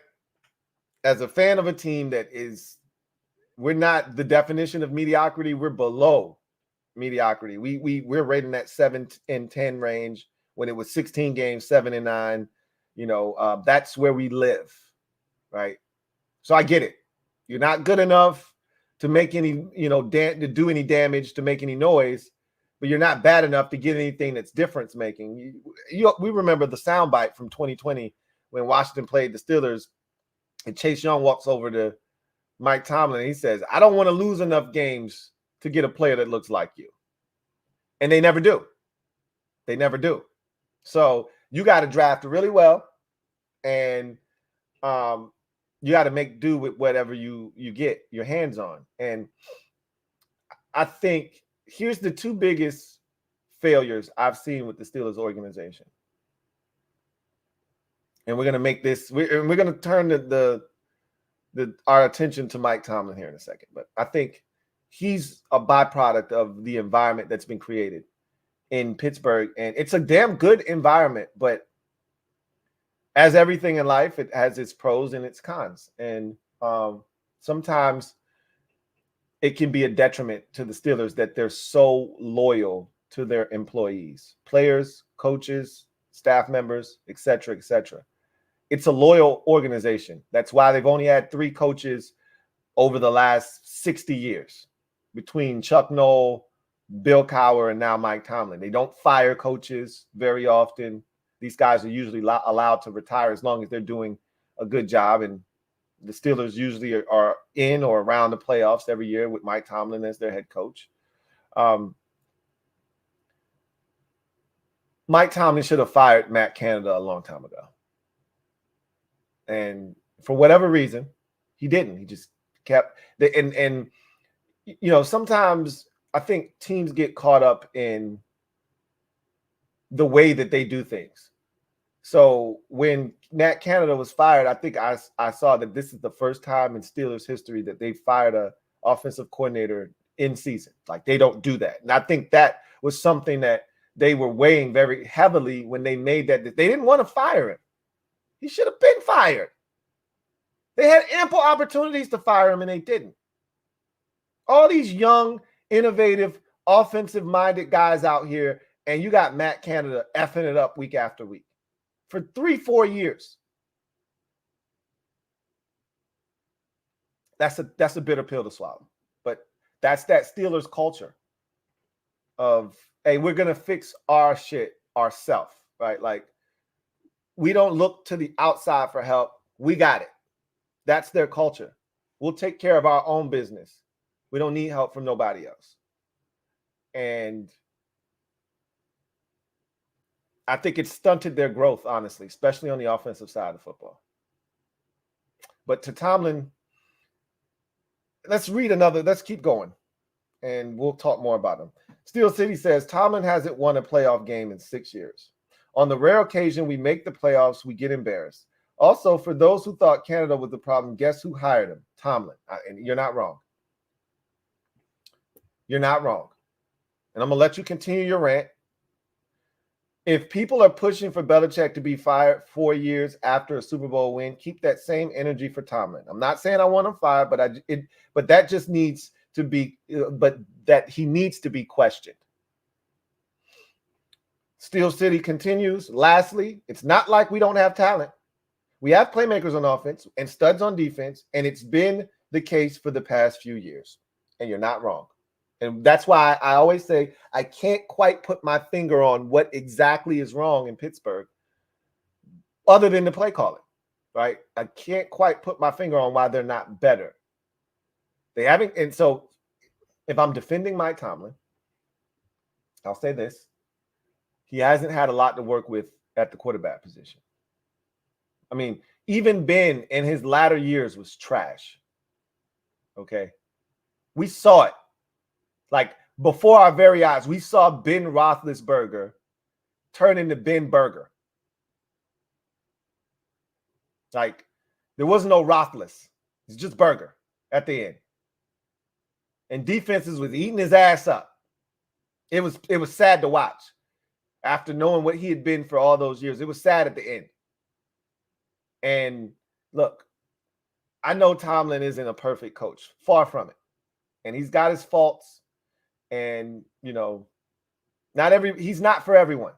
a fan of a team that is, we're not the definition of mediocrity. We're below mediocrity. We're rating that 7-10 range when it was 16 games, 7-9. You know, that's where we live, right? So I get it. You're not good enough to make any, you know, to do any damage, to make any noise, but you're not bad enough to get anything that's difference making. We remember the soundbite from 2020 when Washington played the Steelers, and Chase Young walks over to Mike Tomlin and he says, "I don't want to lose enough games to get a player that looks like you." And they never do. They never do. So you got to draft really well, and you got to make do with whatever you get your hands on. And I think here's the two biggest failures I've seen with the Steelers organization. And we're going to make this, we're going to turn our attention to Mike Tomlin here in a second. But I think he's a byproduct of the environment that's been created in Pittsburgh. And it's a damn good environment, but as everything in life, it has its pros and its cons. And sometimes it can be a detriment to the Steelers that they're so loyal to their employees, players, coaches, staff members, et cetera, et cetera. It's a loyal organization. That's why they've only had 3 coaches over the last 60 years between Chuck Noll, Bill Cowher, and now Mike Tomlin. They don't fire coaches very often. These guys are usually allowed to retire as long as they're doing a good job. And the Steelers usually are in or around the playoffs every year with Mike Tomlin as their head coach. Mike Tomlin should have fired Matt Canada a long time ago. And for whatever reason, he didn't. He just kept and you know, sometimes I think teams get caught up in the way that they do things. So when Matt Canada was fired, I think I saw that this is the first time in Steelers history that they fired a offensive coordinator in season. Like, they don't do that. And I think that was something that they were weighing very heavily when they made that. They didn't want to fire him. He should have been fired. They had ample opportunities to fire him, and they didn't. All these young, innovative, offensive-minded guys out here, and you got Matt Canada effing it up week after week for 3-4 years. That's a bitter pill to swallow. But that's that Steelers culture of, hey, we're going to fix our shit ourselves, right? Like, we don't look to the outside for help. We got it. That's their culture. We'll take care of our own business. We don't need help from nobody else. And I think it stunted their growth, honestly, especially on the offensive side of football. But to Tomlin, let's keep going, and we'll talk more about him. Steel City says, Tomlin hasn't won a playoff game in 6 years. On the rare occasion we make the playoffs, we get embarrassed. Also, for those who thought Canada was the problem, guess who hired him? Tomlin. And you're not wrong. You're not wrong. And I'm going to let you continue your rant. If people are pushing for Belichick to be fired 4 years after a Super Bowl win, keep that same energy for Tomlin. I'm not saying I want him fired, but that just needs to be, that he needs to be questioned. Steel City continues. Lastly, it's not like we don't have talent. We have playmakers on offense and studs on defense, and it's been the case for the past few years. And you're not wrong. And that's why I always say I can't quite put my finger on what exactly is wrong in Pittsburgh other than the play calling, right? I can't quite put my finger on why they're not better. They haven't. And so if I'm defending Mike Tomlin, I'll say this. He hasn't had a lot to work with at the quarterback position. I mean, even Ben in his latter years was trash. Okay. We saw it. Like before our very eyes, we saw Ben Roethlisberger turn into Ben Burger. Like there was no Roethlis. It's just Burger at the end. And defenses was eating his ass up. It was sad to watch. After knowing what he had been for all those years, it was sad at the end. And look, I know Tomlin isn't a perfect coach. Far from it. And he's got his faults. And, you know, he's not for everyone.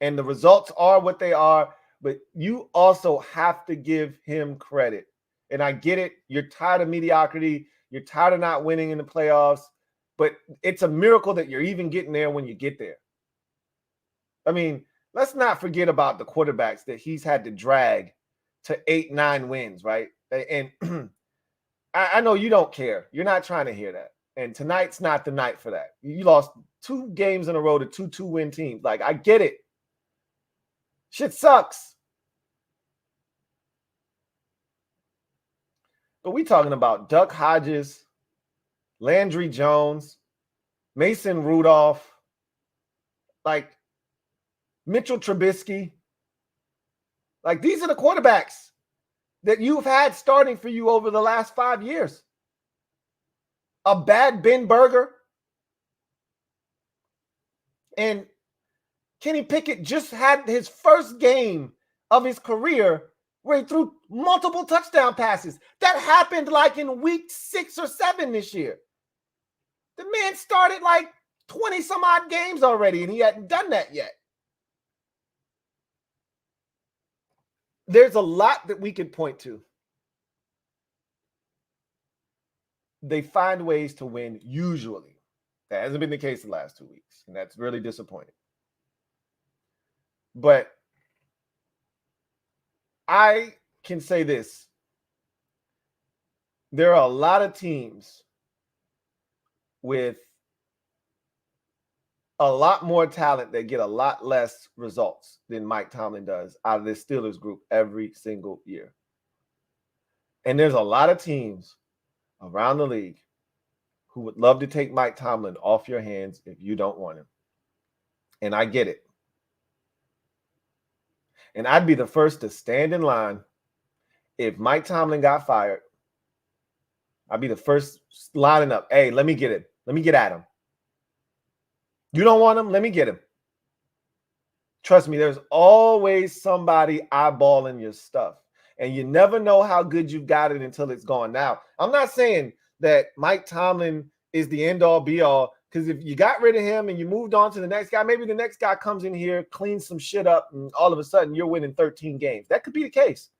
And the results are what they are. But you also have to give him credit. And I get it. You're tired of mediocrity. You're tired of not winning in the playoffs. But it's a miracle that you're even getting there when you get there. I mean, let's not forget about the quarterbacks that he's had to drag to 8-9 wins, right? And I know you don't care. You're not trying to hear that. And tonight's not the night for that. You lost 2 games in a row to 2 2-win teams. Like, I get it. Shit sucks. But we talking about Duck Hodges, Landry Jones, Mason Rudolph, like Mitchell Trubisky. Like, these are the quarterbacks that you've had starting for you over the last 5 years. A bad Ben Burger. And Kenny Pickett just had his first game of his career where he threw multiple touchdown passes. That happened like in week 6 or 7 this year. The man started like 20 some odd games already, and he hadn't done that yet. There's a lot that we could point to. They find ways to win usually. That hasn't been the case the last 2 weeks, and that's really disappointing. But I can say this. There are a lot of teams with a lot more talent that get a lot less results than Mike Tomlin does out of this Steelers group every single year. And there's a lot of teams around the league who would love to take Mike Tomlin off your hands if you don't want him. And I get it. And I'd be the first to stand in line if Mike Tomlin got fired. I'd be the first lining up. Hey, let me get it. Let me get at him. You don't want him? Let me get him. Trust me, there's always somebody eyeballing your stuff. And you never know how good you've got it until it's gone. Now, I'm not saying that Mike Tomlin is the end-all, be-all, because if you got rid of him and you moved on to the next guy, maybe the next guy comes in here, cleans some shit up, and all of a sudden you're winning 13 games. That could be the case.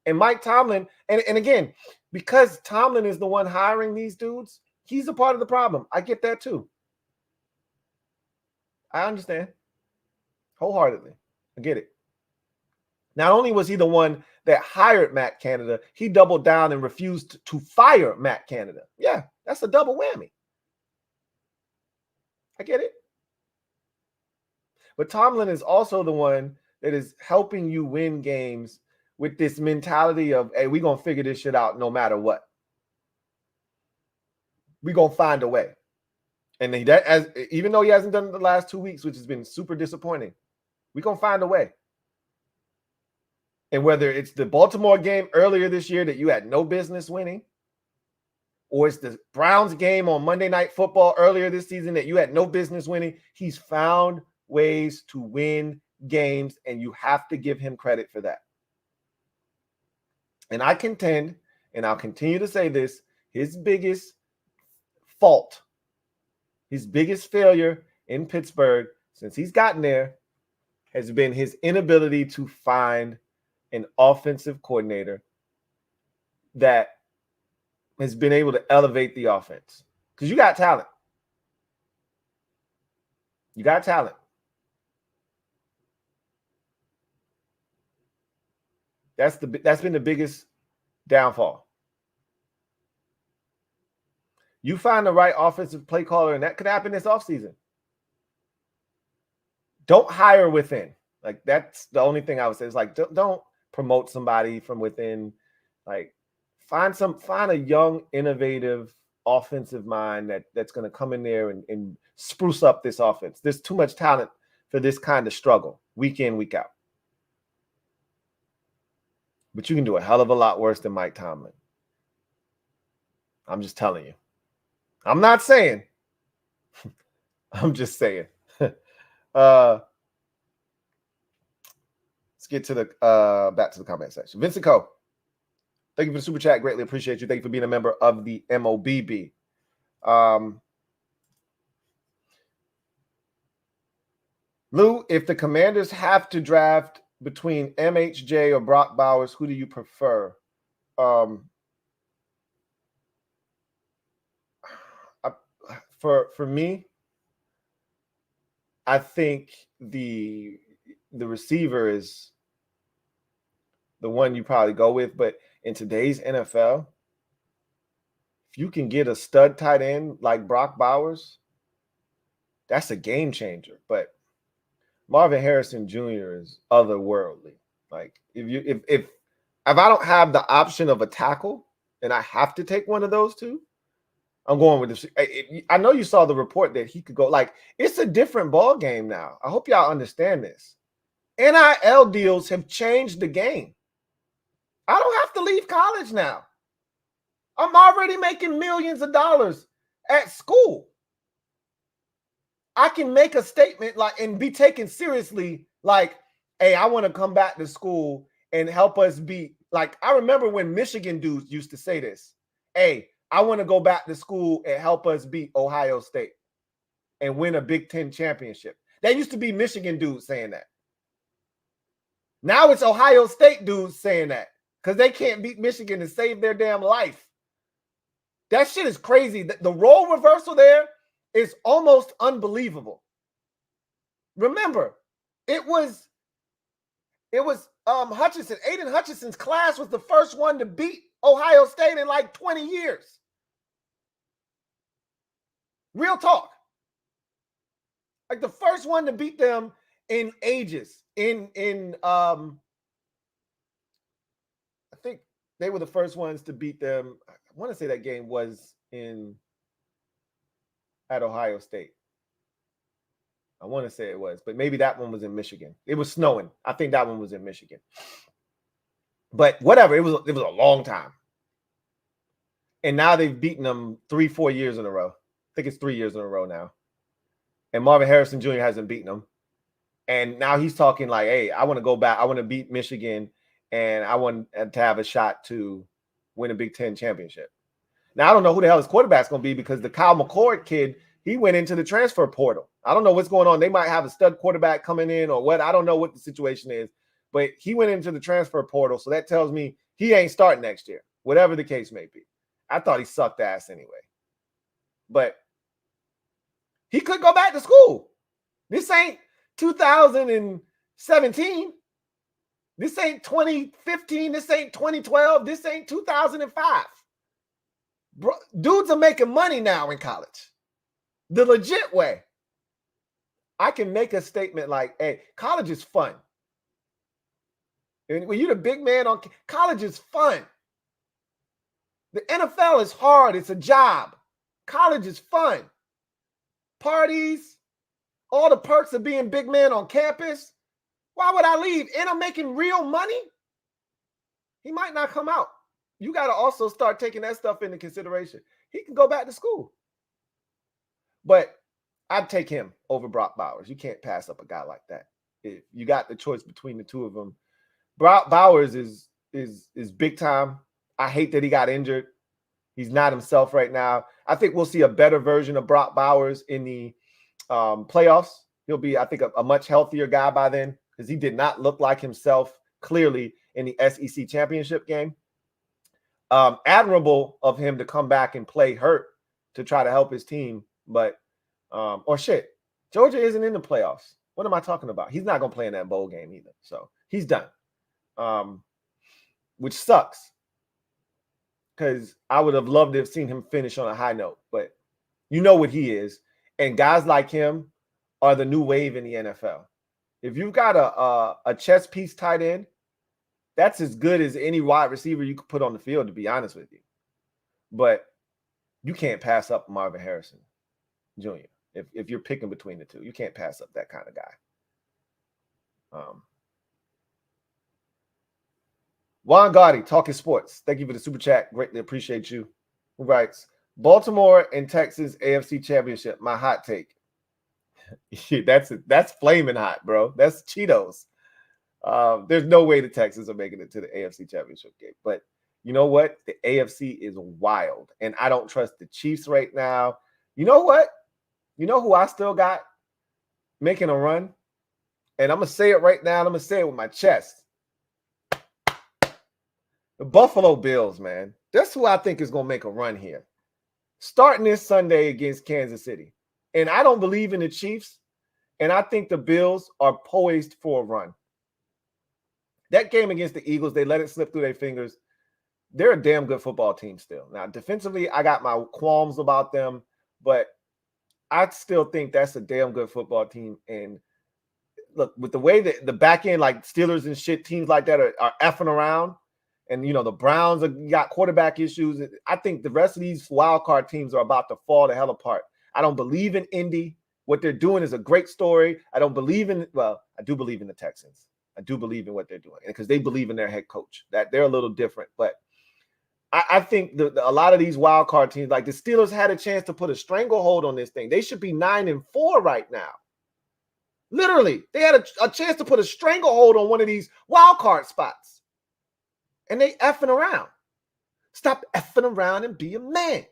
And Mike Tomlin, and again, because Tomlin is the one hiring these dudes, he's a part of the problem. I get that too. I understand wholeheartedly. I get it. Not only was he the one that hired Matt Canada, he doubled down and refused to fire Matt Canada. Yeah, that's a double whammy. I get it. But Tomlin is also the one that is helping you win games with this mentality of, hey, we're going to figure this shit out no matter what. We're going to find a way. And even though he hasn't done it the last 2 weeks, which has been super disappointing, we're going to find a way. And whether it's the Baltimore game earlier this year that you had no business winning, or it's the Browns game on Monday Night Football earlier this season that you had no business winning, he's found ways to win games, and you have to give him credit for that. And I contend, and I'll continue to say this, his biggest fault, his biggest failure in Pittsburgh since he's gotten there has been his inability to find an offensive coordinator that has been able to elevate the offense. Because you got talent. You got talent. That's been the biggest downfall. You find the right offensive play caller, and that could happen this offseason. Don't hire within. Like, that's the only thing I would say. It's like, don't promote somebody from within. Like, find a young, innovative offensive mind that's going to come in there and spruce up this offense. There's too much talent for this kind of struggle week in, week out. But you can do a hell of a lot worse than Mike Tomlin. I'm just telling you. I'm not saying. I'm just saying. Let's get to the back to the comment section. Vincent Coe, thank you for the super chat. Greatly appreciate you. Thank you for being a member of the MOBB. Lou, if the Commanders have to draft between MHJ or Brock Bowers, who do you prefer? For me, I think the receiver is the one you probably go with. But in today's NFL, if you can get a stud tight end like Brock Bowers, that's a game changer. But Marvin Harrison Jr. is otherworldly. Like if I don't have the option of a tackle and I have to take one of those two, I'm going with this. I know you saw the report that he could go. Like, it's a different ball game now. I hope y'all understand this. NIL deals have changed the game. I don't have to leave college now. I'm already making millions of dollars at school. I can make a statement like and be taken seriously, like, hey, I want to come back to school and help us beat. Like, I remember when Michigan dudes used to say this. Hey, I want to go back to school and help us beat Ohio State and win a Big Ten championship. That used to be Michigan dudes saying that. Now it's Ohio State dudes saying that because they can't beat Michigan to save their damn life. That shit is crazy. The role reversal there is almost unbelievable. Remember, it was Hutchinson. Aiden Hutchinson's class was the first one to beat Ohio State in like 20 years. Real talk. Like the first one to beat them in ages. I think they were the first ones to beat them. I want to say that game was at Ohio State. I want to say it was, but maybe that one was in Michigan. It was snowing. I think that one was in Michigan. But whatever, it was a long time. And now they've beaten them 3-4 years in a row. I think it's 3 years in a row now. And Marvin Harrison Jr. hasn't beaten them. And now he's talking like, hey, I want to go back. I want to beat Michigan, and I want to have a shot to win a Big Ten championship. Now, I don't know who the hell his quarterback's going to be because the Kyle McCord kid, he went into the transfer portal. I don't know what's going on. They might have a stud quarterback coming in or what. I don't know what the situation is. But he went into the transfer portal, so that tells me he ain't starting next year, whatever the case may be. I thought he sucked ass anyway. But he could go back to school. This ain't 2017. This ain't 2015. This ain't 2012. This ain't 2005. Bro, dudes are making money now in college. The legit way. I can make a statement like, hey, college is fun. And when you're the big man on college is fun. The NFL is hard. It's a job. College is fun. Parties, all the perks of being big man on campus. Why would I leave? And I'm making real money? He might not come out. You got to also start taking that stuff into consideration. He can go back to school. But I'd take him over Brock Bowers. You can't pass up a guy like that. If you got the choice between the two of them, Brock Bowers is big time. I hate that he got injured. He's not himself right now. I think we'll see a better version of Brock Bowers in the playoffs. He'll be, I think, a much healthier guy by then because he did not look like himself clearly in the SEC championship game. Admirable of him to come back and play hurt to try to help his team. But, Georgia isn't in the playoffs. What am I talking about? He's not going to play in that bowl game either. So he's done, which sucks because I would have loved to have seen him finish on a high note. But you know what he is. And guys like him are the new wave in the NFL. If you've got a chess piece tight end, That's as good as any wide receiver you could put on the field, to be honest with you. But you can't pass up Marvin Harrison Jr. If you're picking between the two. You can't pass up that kind of guy. Juan Gotti, Talking Sports. Thank you for the super chat. Greatly appreciate you. Who writes, Baltimore and Texas AFC Championship. My hot take. That's flaming hot, bro. That's Cheetos. There's no way the Texans are making it to the AFC Championship game. But you know what? The AFC is wild. And I don't trust the Chiefs right now. You know what? You know who I still got making a run? And I'm going to say it right now. And I'm going to say it with my chest. The Buffalo Bills, man. That's who I think is going to make a run here. Starting this Sunday against Kansas City. And I don't believe in the Chiefs. And I think the Bills are poised for a run. That game against the Eagles, they let it slip through their fingers. They're a damn good football team still. Now, defensively, I got my qualms about them. But I still think that's a damn good football team. And look, with the way that the back end, like Steelers and shit, teams like that are effing around. And, you know, the Browns got quarterback issues. I think the rest of these wild card teams are about to fall the hell apart. I don't believe in Indy. What they're doing is a great story. I don't believe in, well, I do believe in the Texans. I do believe in what they're doing because they believe in their head coach. That they're a little different. But I think a lot of these wild card teams, like the Steelers had a chance to put a stranglehold on this thing. They should be 9-4 right now. Literally, they had a chance to put a stranglehold on one of these wild card spots. And they effing around. Stop effing around and be a man.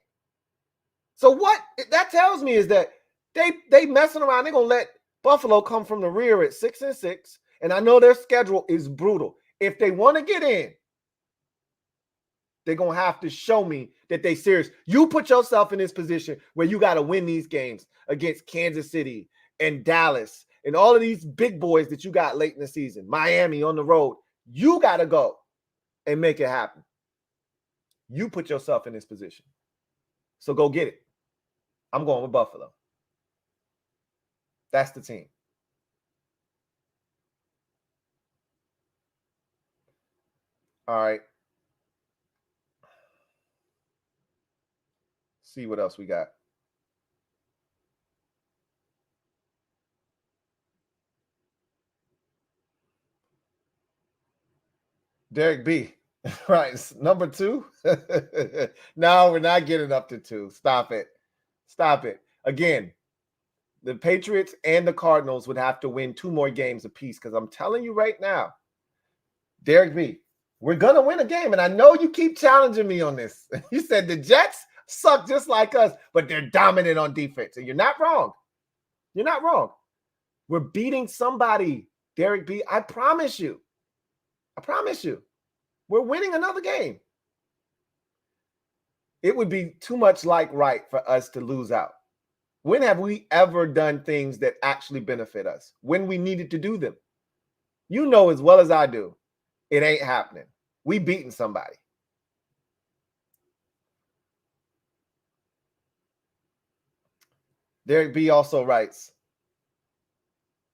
So what that tells me is that they messing around. They're going to let Buffalo come from the rear at 6-6. And I know their schedule is brutal. If they want to get in, they're going to have to show me that they serious. You put yourself in this position where you got to win these games against Kansas City and Dallas and all of these big boys that you got late in the season. Miami on the road. You got to go and make it happen. You put yourself in this position. So go get it. I'm going with Buffalo. That's the team. All right. See what else we got. Derek B. Right. Number 2. No, we're not getting up to 2. Stop it. Stop it. Again, the Patriots and the Cardinals would have to win 2 more games apiece because I'm telling you right now, Derek B., we're going to win a game. And I know you keep challenging me on this. You said the Jets suck just like us, but they're dominant on defense. And you're not wrong. You're not wrong. We're beating somebody, Derek B. I promise you. I promise you. We're winning another game. It would be too much like right for us to lose out. When have we ever done things that actually benefit us? When we needed to do them? You know as well as I do, it ain't happening. We beating somebody. Derek B also writes,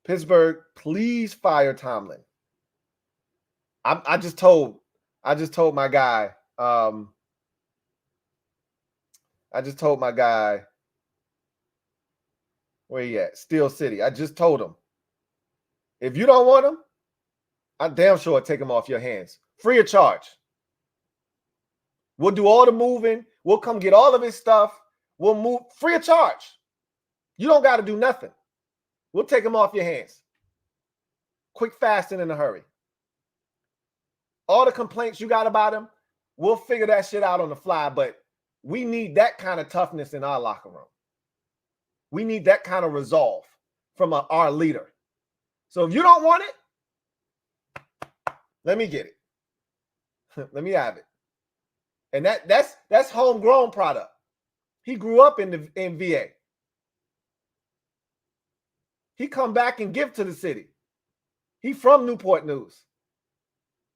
Pittsburgh, please fire Tomlin. I just told my guy, where he at? Steel City. I just told him, if you don't want him, I'm damn sure I'll take him off your hands. Free of charge. We'll do all the moving. We'll come get all of his stuff. We'll move free of charge. You don't got to do nothing. We'll take him off your hands. Quick, fast, and in a hurry. All the complaints you got about him, we'll figure that shit out on the fly, but we need that kind of toughness in our locker room. We need that kind of resolve from our leader. So if you don't want it, let me get it. Let me have it. And that's homegrown product. He grew up in VA. He come back and give to the city. He from Newport News.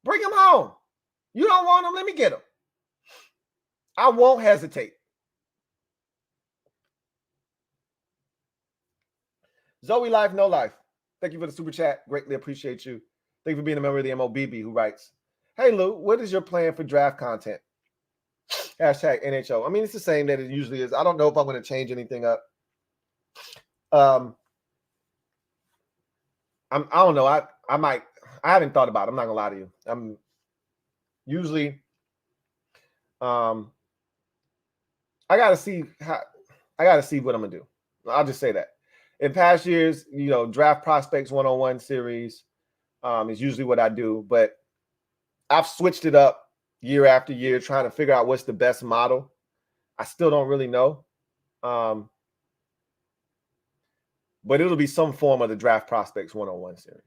Bring him home. You don't want him, let me get him. I won't hesitate. Zoe Life, No Life. Thank you for the super chat. Greatly appreciate you. Thank you for being a member of the MOBB who writes, Hey, Lou, what is your plan for draft content? Hashtag NHO. I mean, it's the same that it usually is. I don't know if I'm going to change anything up. I don't know. I might. I haven't thought about it. I'm not gonna lie to you. I'm usually, I gotta see what I'm gonna do. I'll just say that. In past years, draft prospects 1-on-1 series is usually what I do, but I've switched it up year after year, trying to figure out what's the best model. I still don't really know. But it'll be some form of the draft prospects 1-on-1 series.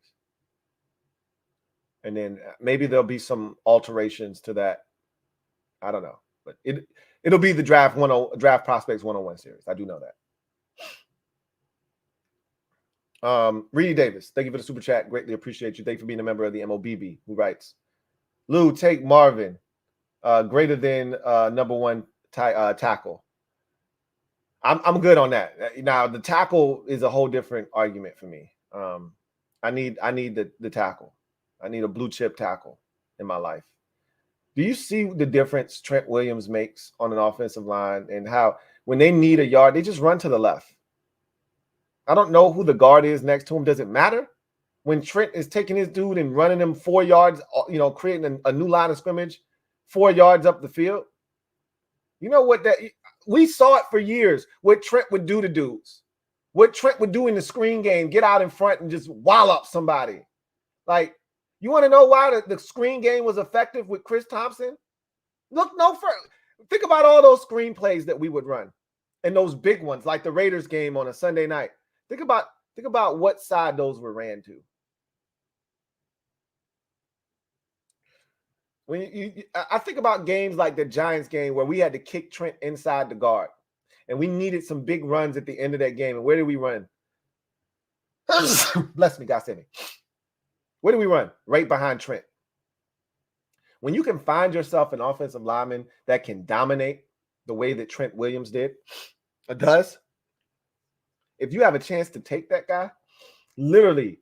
And then maybe there'll be some alterations to that. I don't know. But it'll be the draft prospects 1-on-1 series. I do know that. Reedy Davis, thank you for the super chat. Greatly appreciate you. Thank you for being a member of the MOBB, who writes, Lou, take Marvin, greater than number one tackle. I'm good on that. Now the tackle is a whole different argument for me. I need the tackle. I need a blue chip tackle in my life. Do you see the difference Trent Williams makes on an offensive line and how when they need a yard, they just run to the left? I don't know who the guard is next to him. Does it matter? When Trent is taking his dude and running him 4 yards, creating a new line of scrimmage 4 yards up the field. You know what we saw it for years, what Trent would do to dudes, what Trent would do in the screen game, get out in front and just wallop somebody. Like, you want to know why the screen game was effective with Chris Thompson? Look no further. Think about all those screen plays that we would run and those big ones, like the Raiders game on a Sunday night. Think about what side those were ran to. When I think about games like the Giants game where we had to kick Trent inside the guard and we needed some big runs at the end of that game. And where did we run? Bless me, God save me. Where do we run? Right behind Trent. When you can find yourself an offensive lineman that can dominate the way that Trent Williams does, if you have a chance to take that guy, literally,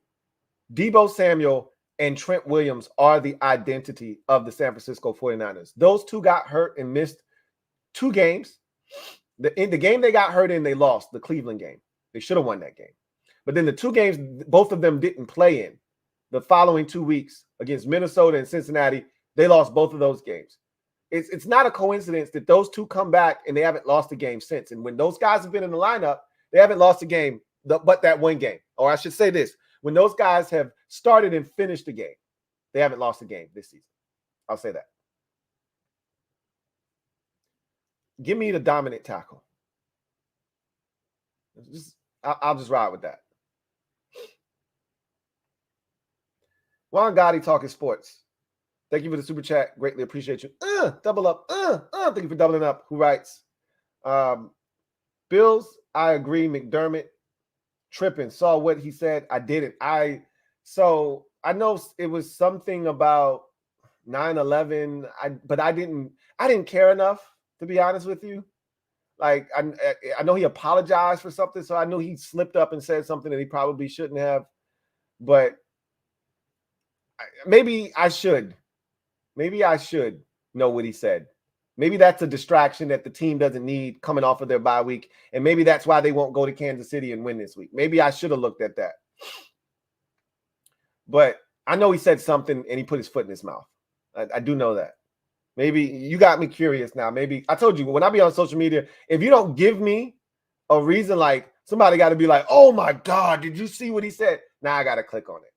Deebo Samuel and Trent Williams are the identity of the San Francisco 49ers. Those two got hurt and missed 2 games. In the game they got hurt in, they lost, the Cleveland game. They should have won that game. But then the 2 games, both of them didn't play in. The following 2 weeks against Minnesota and Cincinnati, they lost both of those games. It's not a coincidence that those 2 come back and they haven't lost a game since. And when those guys have been in the lineup, they haven't lost a game but that one game. Or I should say this, when those guys have started and finished the game, they haven't lost a game this season. I'll say that. Give me the dominant tackle. I'll just ride with that. Juan Gotti talking sports. Thank you for the super chat. Greatly appreciate you. Double up. Thank you for doubling up. Who writes? Bills, I agree. McDermott tripping. Saw what he said. I didn't. So I know it was something about 9/11. But I didn't care enough, to be honest with you. Like, I know he apologized for something, so I know he slipped up and said something that he probably shouldn't have. But maybe I should know what he said. Maybe that's a distraction that the team doesn't need coming off of their bye week. And maybe that's why they won't go to Kansas City and win this week. Maybe I should have looked at that. But I know he said something and he put his foot in his mouth. I do know that. Maybe you got me curious now. Maybe I told you, when I be on social media, if you don't give me a reason, like somebody got to be like, oh my God, did you see what he said? Now I got to click on it.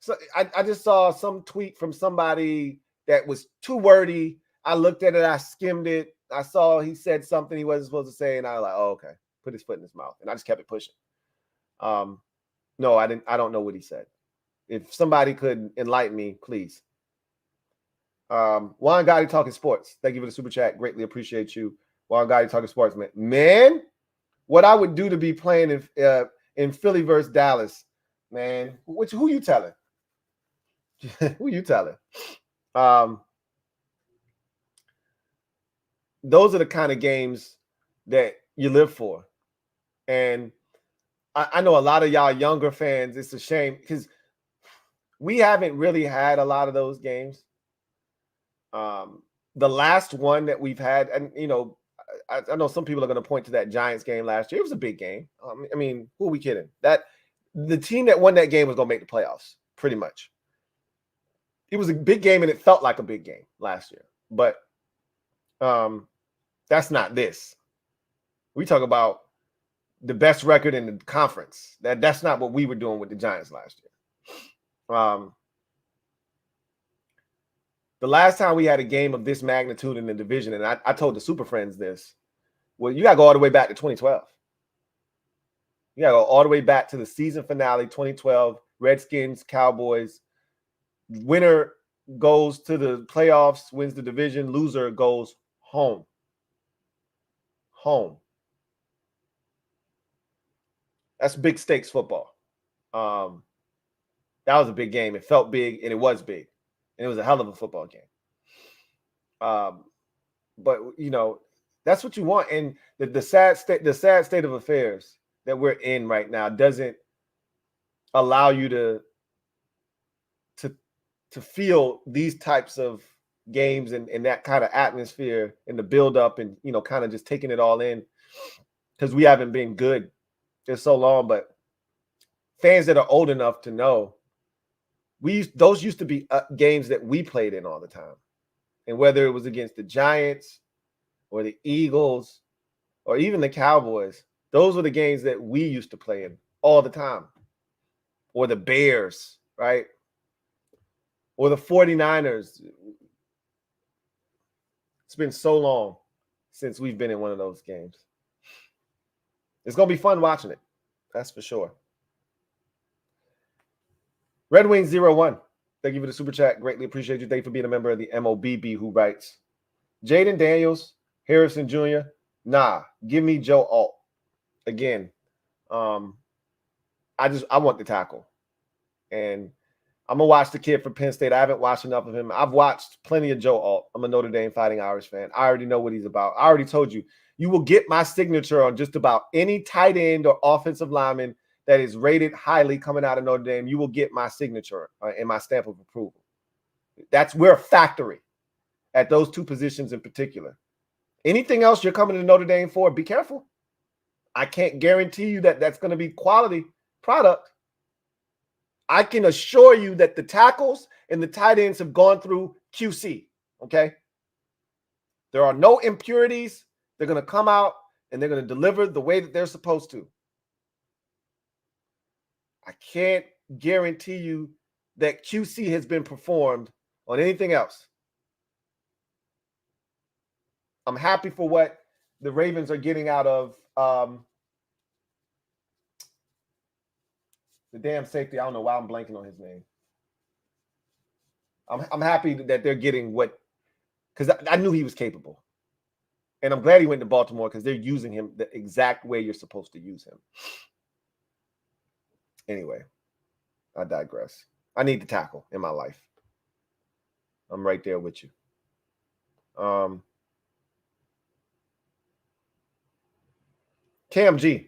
So I just saw some tweet from somebody that was too wordy. I looked at it. I skimmed it. I saw he said something he wasn't supposed to say. And I was like, oh, okay. Put his foot in his mouth. And I just kept it pushing. No, I didn't. I don't know what he said. If somebody could enlighten me, please. Juan Gotti talking sports. Thank you for the super chat. Greatly appreciate you. Juan Gotti talking sports, man. Man, what I would do to be playing in Philly versus Dallas, man. Who you telling? Who you telling? Those are the kind of games that you live for. And I know a lot of y'all younger fans, it's a shame because we haven't really had a lot of those games. The last one that we've had, and I know some people are going to point to that Giants game last year. It was a big game. I mean, who are we kidding? That the team that won that game was going to make the playoffs, pretty much. It was a big game, and it felt like a big game last year. But that's not this. We talk about the best record in the conference. That's not what we were doing with the Giants last year. The last time we had a game of this magnitude in the division, and I told the Super Friends this, well, you got to go all the way back to 2012. You got to go all the way back to the season finale, 2012, Redskins, Cowboys. Winner goes to the playoffs, wins the division. Loser goes home. Home. That's big stakes football. That was a big game. It felt big, and it was big. And it was a hell of a football game. But that's what you want. And the sad state of affairs that we're in right now doesn't allow you to feel these types of games and that kind of atmosphere and the build up and kind of just taking it all in, because we haven't been good for so long. But fans that are old enough to know, those used to be games that we played in all the time. And whether it was against the Giants or the Eagles or even the Cowboys, those were the games that we used to play in all the time. Or the Bears, right? Or the 49ers. It's been so long since we've been in one of those games. It's going to be fun watching it. That's for sure. Red Wings 01. Thank you for the super chat. Greatly appreciate you. Thank you for being a member of the MOBB, who writes, Jaden Daniels, Harrison Jr. Nah, give me Joe Alt. Again, I want the tackle. And I'm going to watch the kid for Penn State. I haven't watched enough of him. I've watched plenty of Joe Alt. I'm a Notre Dame Fighting Irish fan. I already know what he's about. I already told you. You will get my signature on just about any tight end or offensive lineman that is rated highly coming out of Notre Dame. You will get my signature and my stamp of approval. We're a factory at those two positions in particular. Anything else you're coming to Notre Dame for, be careful. I can't guarantee you that that's going to be quality product. I can assure you that the tackles and the tight ends have gone through QC, okay? There are no impurities. They're going to come out and they're going to deliver the way that they're supposed to. I can't guarantee you that QC has been performed on anything else. I'm happy for what the Ravens are getting out of the damn safety. I don't know why I'm blanking on his name. I'm happy that they're getting what, because I knew he was capable. And I'm glad he went to Baltimore because they're using him the exact way you're supposed to use him. Anyway, I digress. I need to tackle in my life. I'm right there with you. Cam G.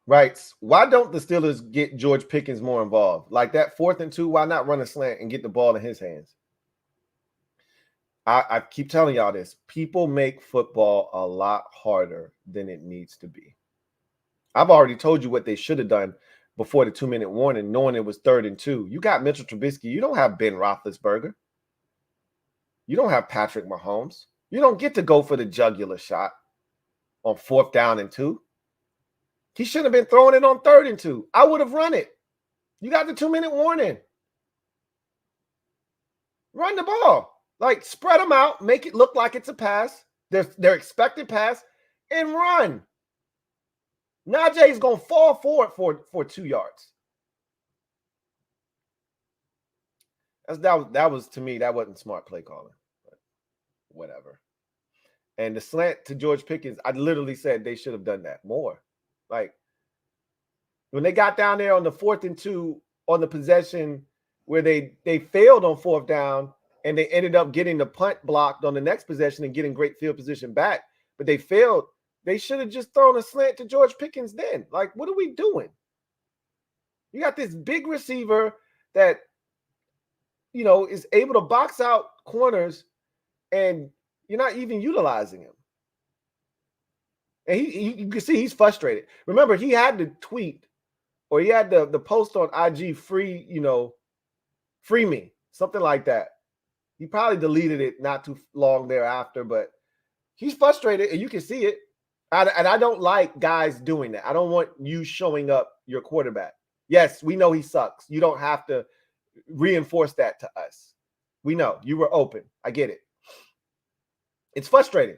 Writes, why don't the Steelers get George Pickens more involved? Like that 4th and 2, why not run a slant and get the ball in his hands? I keep telling y'all this. People make football a lot harder than it needs to be. I've already told you what they should have done before the 2-minute warning, knowing it was 3rd and 2. You got Mitchell Trubisky. You don't have Ben Roethlisberger. You don't have Patrick Mahomes. You don't get to go for the jugular shot on 4th down and 2. He shouldn't have been throwing it on 3rd and 2. I would have run it. You got the 2-minute warning. Run the ball. Like, spread them out, make it look like it's a pass, their expected pass, and run. Najee's going to fall forward for 2 yards. That was, to me, that wasn't smart play calling. But whatever. And the slant to George Pickens, I literally said they should have done that more. Like, when they got down there on the 4th and 2 on the possession where they failed on 4th down, and they ended up getting the punt blocked on the next possession and getting great field position back. But they failed They should have just thrown a slant to George Pickens then. Like, what are we doing? You got this big receiver that, you know, is able to box out corners, and you're not even utilizing him. And you can see he's frustrated. Remember, he had the tweet, or he had the post on IG, free me, something like that. He probably deleted it not too long thereafter, but he's frustrated, and you can see it. And I don't like guys doing that. I don't want you showing up your quarterback. Yes, we know he sucks. You don't have to reinforce that to us. We know you were open. I get it. It's frustrating.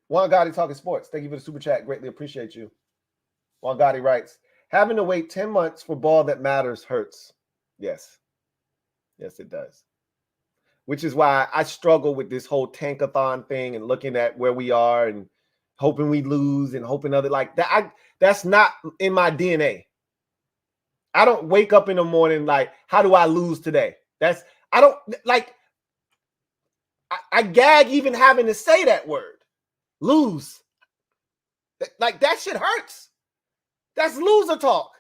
Juan Gotti talking sports. Thank you for the super chat. Greatly appreciate you. Juan Gotti writes, having to wait 10 months for ball that matters hurts. Yes. Yes, it does. Which is why I struggle with this whole tankathon thing and looking at where we are and hoping we lose and hoping other like that. That's not in my DNA. I don't wake up in the morning like, how do I lose today? I gag even having to say that word. Lose. Like, that shit hurts. That's loser talk.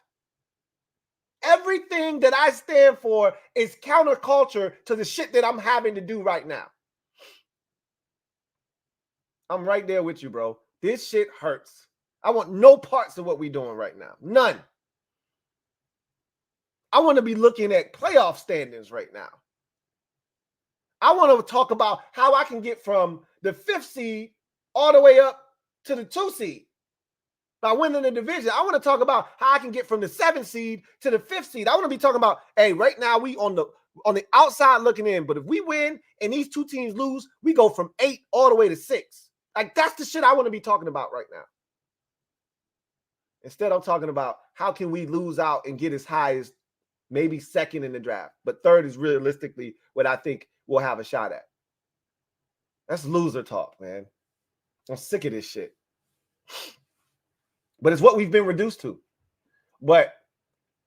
Everything that I stand for is counterculture to the shit that I'm having to do right now. I'm right there with you, bro. This shit hurts. I want no parts of what we're doing right now. None. I want to be looking at playoff standings right now. I want to talk about how I can get from the 5th seed all the way up to the 2 seed by winning the division. I want to talk about how I can get from the 7th seed to the 5th seed. I want to be talking about, hey, right now we on the outside looking in, but if we win and these 2 teams lose, we go from 8 all the way to 6. Like, that's the shit I want to be talking about right now. Instead, I'm talking about how can we lose out and get as high as maybe 2nd in the draft, but 3rd is realistically what I think we'll have a shot at. That's loser talk, man. I'm sick of this shit. But it's what we've been reduced to. But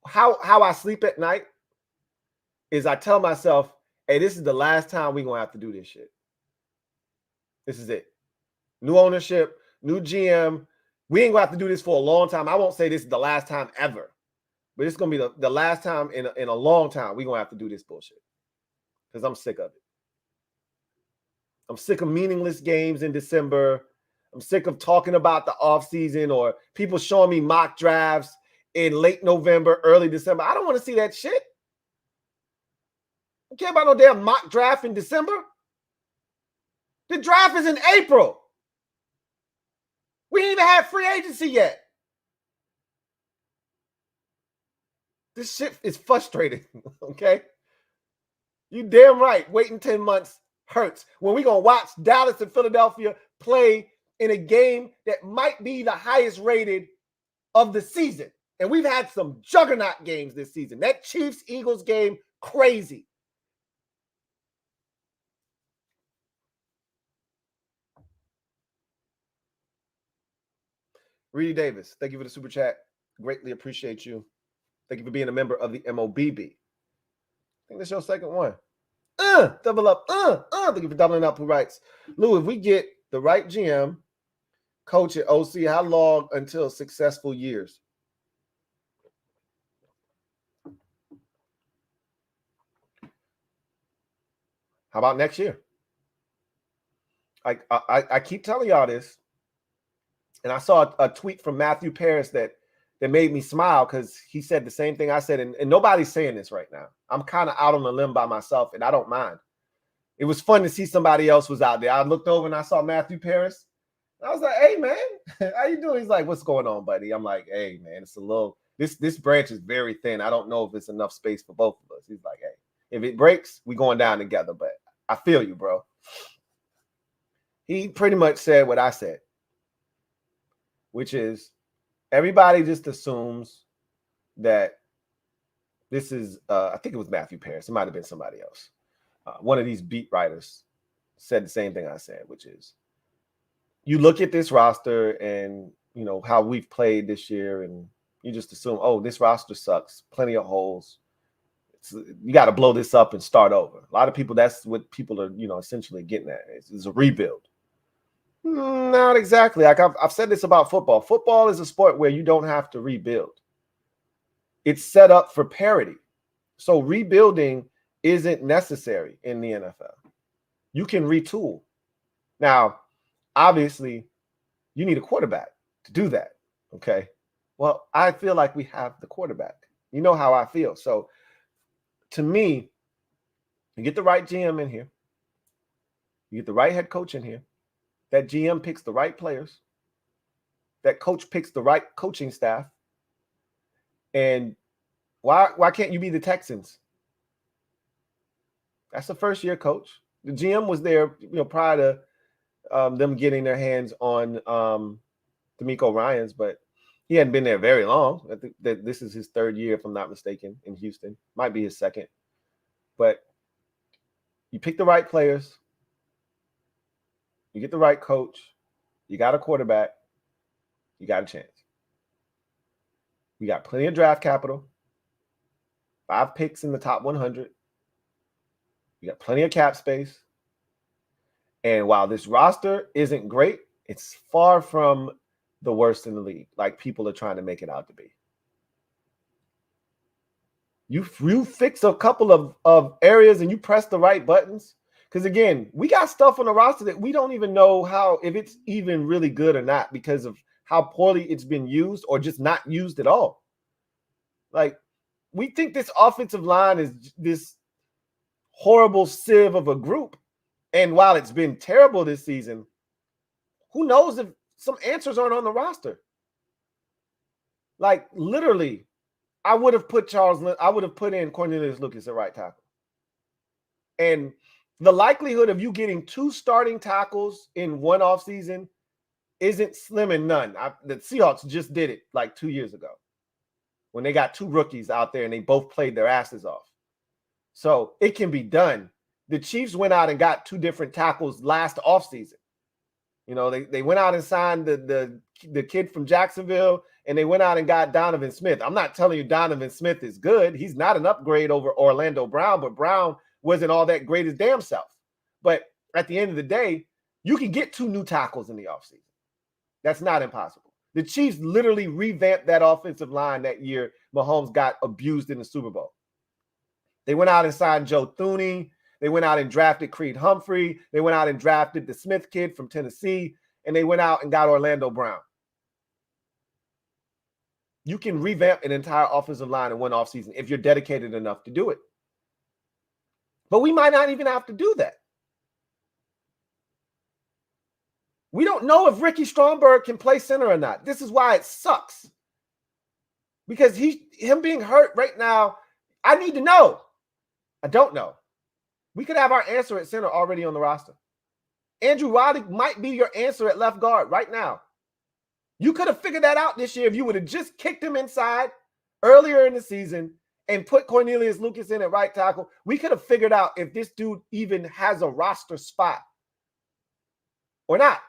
how I sleep at night is I tell myself, hey, this is the last time we're going to have to do this shit. This is it. New ownership, new GM. We ain't going to have to do this for a long time. I won't say this is the last time ever, but it's going to be the last time in a long time we're going to have to do this bullshit because I'm sick of it. I'm sick of meaningless games in December. I'm sick of talking about the offseason or people showing me mock drafts in late November, early December. I don't want to see that shit. I don't care about no damn mock draft in December. The draft is in April. We ain't even had free agency yet. This shit is frustrating, okay? You damn right. Waiting 10 months hurts. When we going to watch Dallas and Philadelphia play in a game that might be the highest rated of the season. And we've had some juggernaut games this season. That Chiefs-Eagles game, crazy. Reedy Davis, thank you for the super chat. Greatly appreciate you. Thank you for being a member of the MOBB. I think that's your second one. Double up. Thank you for doubling up. Who writes, Lou, if we get the right GM, coach at OC, how long until successful years? How about next year? I keep telling y'all this, and I saw a tweet from Matthew Paris that made me smile because he said the same thing I said, and nobody's saying this right now. I'm kind of out on a limb by myself, and I don't mind. It was fun to see somebody else was out there. I looked over and I saw Matthew Paris. I was like, hey, man, how you doing? He's like, what's going on, buddy? I'm like, hey, man, it's a little, this branch is very thin. I don't know if it's enough space for both of us. He's like, hey, if it breaks, we going down together, but I feel you, bro. He pretty much said what I said, which is everybody just assumes that this is, I think it was Matthew Paris. It might have been somebody else. One of these beat writers said the same thing I said, which is, you look at this roster and, you know, how we've played this year, and you just assume, oh, this roster sucks. Plenty of holes. you got to blow this up and start over. A lot of people, that's what people are, essentially getting at. It's a rebuild. Not exactly. Like I've said this about football. Football is a sport where you don't have to rebuild. It's set up for parity. So rebuilding isn't necessary in the NFL. You can retool. Now, obviously, you need a quarterback to do that. Okay. Well, I feel like we have the quarterback. You know how I feel. So to me, you get the right GM in here. You get the right head coach in here. That GM picks the right players. That coach picks the right coaching staff. And why can't you be the Texans? That's the first-year coach. The GM was there, prior to them getting their hands on D'Amico Ryans, but he hadn't been there very long. I think that this is his third year, if I'm not mistaken, in Houston. Might be his second. But you pick the right players. You get the right coach. You got a quarterback. You got a chance. We got plenty of draft capital. 5 picks in the top 100. You got plenty of cap space. And while this roster isn't great, it's far from the worst in the league, like people are trying to make it out to be. You fix a couple of areas and you press the right buttons. Because again, we got stuff on the roster that we don't even know if it's even really good or not because of how poorly it's been used or just not used at all. Like, we think this offensive line is this horrible sieve of a group. And while it's been terrible this season, who knows if some answers aren't on the roster? Like, literally, I would have put in Cornelius Lucas at right tackle. And the likelihood of you getting 2 starting tackles in one offseason isn't slim and none. The Seahawks just did it like 2 years ago when they got 2 rookies out there and they both played their asses off. So it can be done. The Chiefs went out and got 2 different tackles last offseason. They went out and signed the kid from Jacksonville, and they went out and got Donovan Smith. I'm not telling you Donovan Smith is good. He's not an upgrade over Orlando Brown, but Brown wasn't all that great his damn self. But at the end of the day, you can get 2 new tackles in the offseason. That's not impossible. The Chiefs literally revamped that offensive line that year Mahomes got abused in the Super Bowl. They went out and signed Joe Thuney. They went out and drafted Creed Humphrey. They went out and drafted the Smith kid from Tennessee. And they went out and got Orlando Brown. You can revamp an entire offensive line in one offseason if you're dedicated enough to do it. But we might not even have to do that. We don't know if Ricky Stromberg can play center or not. This is why it sucks. Because him being hurt right now, I need to know. I don't know. We could have our answer at center already on the roster. Andrew Roddick might be your answer at left guard right now. You could have figured that out this year if you would have just kicked him inside earlier in the season and put Cornelius Lucas in at right tackle. We could have figured out if this dude even has a roster spot or not.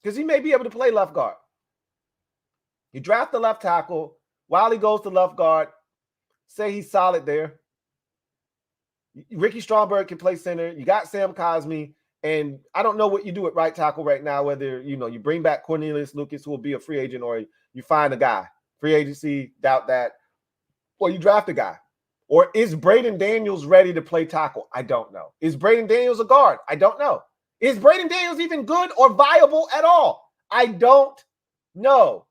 Because he may be able to play left guard. You draft the left tackle. While he goes to left guard, say he's solid there. Ricky Stromberg can play center. You got Sam Cosmi. And I don't know what you do at right tackle right now, whether, you bring back Cornelius Lucas, who will be a free agent, or you find a guy. Free agency, doubt that. Or you draft a guy. Or is Braden Daniels ready to play tackle? I don't know. Is Braden Daniels a guard? I don't know. Is Braden Daniels even good or viable at all? I don't know.